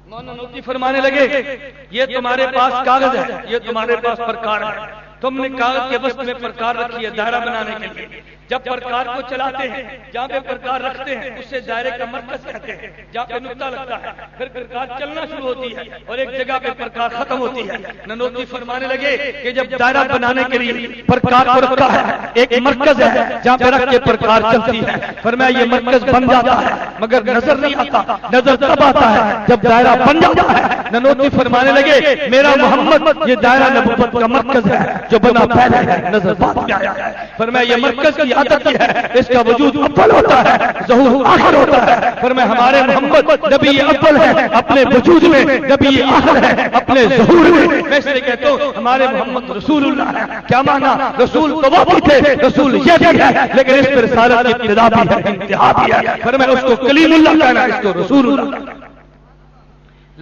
مولانا نانوتوی فرمانے لگے یہ تمہارے پاس کاغذ ہے، یہ تمہارے پاس پرکار ہے، تم نے کاغذ کے وسط میں پرکار رکھی ہے دائرہ بنانے کے لیے۔ جب پرکار کو چلاتے ہیں جہاں پہ پرکار رکھتے ہیں اسے دائرے کا مرکز کہتے ہیں، جہاں پہ نقطہ لگتا ہے پھر پرکار چلنا شروع ہوتی ہے اور ایک جگہ پہ پرکار ختم ہوتی ہے۔ نانوتوی فرمانے لگے کہ جب دائرہ بنانے کے لیے پرکار کو رکھا ہے ایک مرکز ہے جہاں پہ رکھ کے پرکار چلتی ہے، فرمایا یہ مرکز بن جاتا ہے مگر نظر نہیں آتا، نظر تب آتا ہے جب دائرہ بن جاتا ہے۔ نانوتوی فرمانے لگے میرا محمد یہ دائرہ نبوت کا مرکز ہے جو بنا پہلے ہے نظر بعد میں آیا ہے، فرمایا یہ مرکز کی عادت یہ ہے اس کا وجود اول ہوتا ہے ظہور آخر ہوتا ہے، فرمایا ہمارے محمد نبی اول ہے اپنے وجود میں، نبی آخر ہے اپنے ظہور میں۔ میں اس لیے کہتا ہوں ہمارے محمد رسول اللہ ہے۔ کیا مانا؟ رسول تو وہ بھی تھے، رسول یہ بھی ہے، لیکن اس پر رسالت کی ابتدا بھی ہے، انتہا بھی ہے۔ فرمایا اس کو کلیم اللہ کہنا، اس کو رسول اللہ،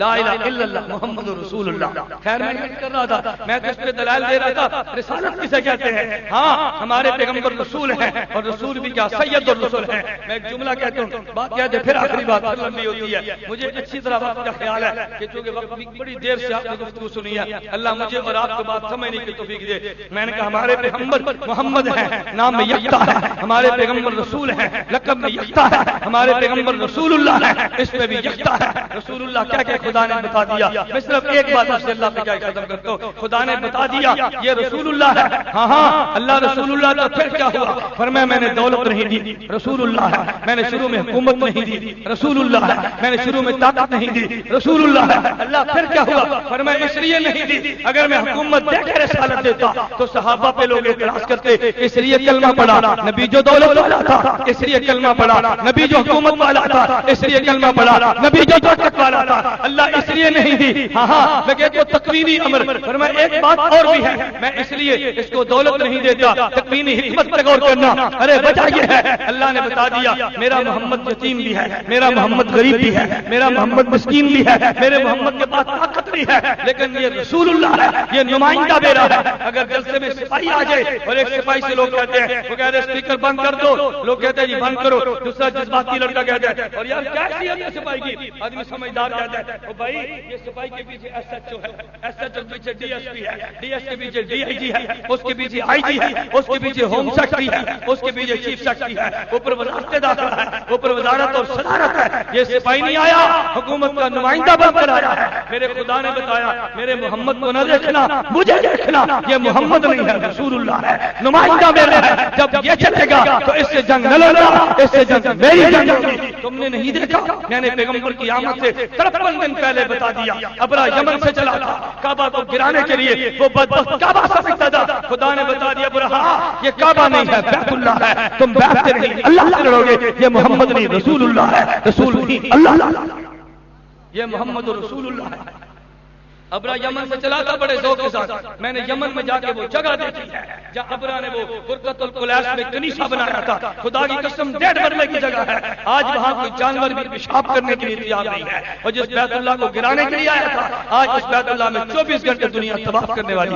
لا الہ الا اللہ محمد رسول اللہ۔ خیر میں یہ کر رہا تھا، میں تو اس پہ دلائل دے رہا تھا رسالت کسے کہتے ہیں۔ ہاں ہمارے پیغمبر رسول ہیں، اور رسول بھی کیا سید الرسل ہیں۔ میں ایک جملہ کہتا ہوں، بات کہتے پھر آخری بات پھر لمبی ہوتی ہے۔ مجھے اچھی طرح وقت کا خیال ہے کہ چونکہ وقت بڑی دیر سے آپ نے گفتگو سنی ہے، اللہ مجھے اور آپ کو بات سمجھنے کی توفیق دے۔ میں نے کہا ہمارے پیغمبر محمد ہیں، نام میں یکتا ہے، ہمارے پیغمبر رسول ہیں، لقب میں یکتا ہے، ہمارے پیغمبر رسول اللہ ہیں، اس میں بھی یکتا ہے۔ رسول اللہ کیا کہ خدا نے بتا دیا۔ میں صرف ایک بات آپ سے اللہ پہ کیا ختم کرتا ہوں، خدا نے بتا دیا یہ رسول اللہ ہے۔ ہاں ہاں اللہ رسول اللہ تو پھر کیا ہوا؟ فرمایا میں نے دولت نہیں دی، رسول اللہ ہے۔ میں نے شروع میں حکومت نہیں دی، رسول اللہ ہے۔ میں نے شروع میں طاقت نہیں دی، رسول اللہ ہے۔ اللہ پھر کیا ہوا؟ فرمایا اس لیے نہیں دی، اگر میں حکومت دے کے رسالت دیتا تو صحابہ پہ لوگ اعتراض کرتے، اس لیے کلمہ پڑھا نبی جو دولت والا تھا، اس لیے کلمہ پڑھا نبی جو حکومت والا تھا، اس لیے کلمہ پڑھا نبی جو طاقت والا تھا، اللہ اس لیے نہیں دی۔ ہاں ہاں میں کہتا ہوں تکوینی امر، فرمایا ایک بات اور بھی ہے، میں اس لیے اس کو دولت نہیں دیتا، تکوینی حکمت پر غور کرنا۔ ارے وجہ یہ ہے اللہ نے بتا دیا میرا محمد یتیم بھی ہے، میرا محمد غریب بھی ہے، میرا محمد مسکین بھی ہے، میرے محمد کے پاس طاقت بھی ہے، لیکن یہ رسول اللہ ہے، یہ نمائندہ میرا ہے۔ اگر جلسے میں سپاہی آ جائے اور ایک سپاہی سے لوگ کہتے ہیں، وہ کہتے ہیں اسپیکر بند کر دو، لوگ کہتے ہیں جی بند کرو، دوسرا جذباتی لڑکا کہتا ہے اور یار کیا حیثیت ہے سپاہی کی؟ آدمی سمجھدار کہتا ہے او بھائی یہ سپاہی کے پیچھے ایس ایچ او ہے، ایس ایچ او کے پیچھے ڈی ایس پی ہے، ڈی ایس کے پیچھے ڈی آئی جی ہے، اس کے پیچھے آئی جی ہے، اس کے پیچھے ہوم سیکرٹری ہے، اس کے پیچھے چیف سیکرٹری ہے، اوپر وزارت داخلہ ہے، اوپر وزارت اور صدارت ہے۔ یہ سپاہی نہیں آیا حکومت کا نمائندہ بن کر آیا ہے۔ میرے خدا نے بتایا میرے محمد کو نہ دیکھنا، مجھے دیکھنا، یہ محمد نہیں ہے رسول اللہ ہے، نمائندہ میرا ہے۔ جب یہ چلے گا تو اس سے جنگ نہ لڑنا، اس سے جنگ میری جنگ ہوگی۔ تم نے نہیں دیکھا میں نے پیغمبر کی آمد سے 53 دن پہلے بتا دیا، ابرا یمن سے چلا تھا کعبہ کو گرانے کے لیے، وہ بدبخت کعبہ سمجھتا تھا، خدا نے بتا دیا ابرا یہ کعبہ نہیں ہے بیت اللہ ہے، تم بیت سے نہیں اللہ سے لڑو گے، یہ محمد نہیں رسول اللہ ہے، رسول نہیں اللہ، یہ محمد رسول اللہ ہے۔ ابرا یمن سے چلا تھا بڑے ذوق کے ساتھ، میں نے یمن میں جا کے وہ جگہ دیکھی ہے جہاں ابرا نے وہ برکت القلیس میں کنیسہ بنایا تھا، خدا کی قسم 1.5 مرلے کی جگہ ہے، آج وہاں کوئی جانور بھی پیشاب کرنے کے لیے تیار نہیں ہے، اور جس بیت اللہ کو گرانے کے لیے آیا تھا آج اس بیت اللہ میں 24 گھنٹے دنیا طواف کرنے والی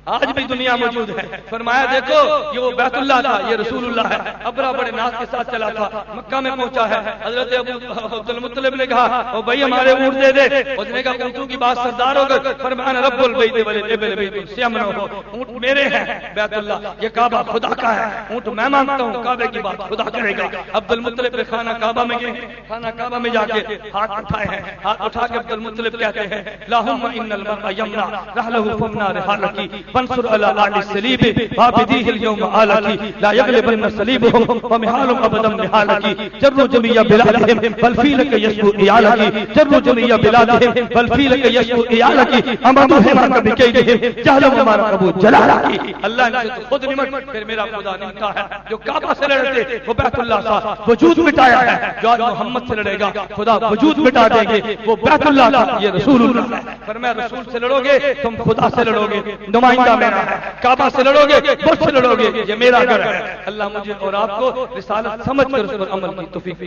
آج بھی دنیا موجود ہے۔ فرمایا دیکھو یہ وہ بیت اللہ تھا، یہ رسول اللہ ہے۔ ابرا بڑے ناز کے ساتھ چلا تھا، مکہ میں پہنچا ہے، حضرت عبد المطلب نے کہا او بھائی ہمارے اونٹ دے دے، اس نے کہا اونٹوں کی بات سردار ہو گئے، فرمایا رب البیت والابل بیت سیمن ہو، اونٹ میرے ہیں بیت اللہ، یہ کعبہ خدا کا ہے، اونٹ میں مانگتا ہوں، کعبے کی بات خدا کرے گا۔ عبد المطلب نے خانہ کعبہ میں گئے، خانہ کعبہ میں جا کے ہاتھ اٹھائے ہیں، ہاتھ اٹھا کے عبد المطلب کہتے ہیں اللہم ان المرء یمنع رحلہ فمنع رحالکی فانصر علی آل السلیب عابدیہ اليوم آلکی لا یغلبن سلیبهم ومحال ابدا محالکی جر جمیع بلادہم والفیلک یشکو ایالکی جر جمیع بلادہم والفیلک یشکو ایالکی امامو حماک بکیدہم جہلم ومارقبو جلالکی۔ اللہ نے تو خود نمٹ، پھر میرا خدا نمٹا ہے، جو کعبہ سے لڑتے وہ بیت اللہ کا وجود مٹایا ہے، جو آج محمد سے لڑے گا خدا وجود مٹا دیں گے، وہ بیت اللہ کا یہ رسول اللہ ہے۔ فرمایا رسول سے لڑو گے تم خدا سے لڑو گے، نمائندہ میرا ہے، کعبہ سے لڑو گے مجھ سے لڑو گے، یہ میرا گھر ہے۔ اللہ مجھے اور آپ کو رسالت سمجھ کر اس پر عمل کی توفیق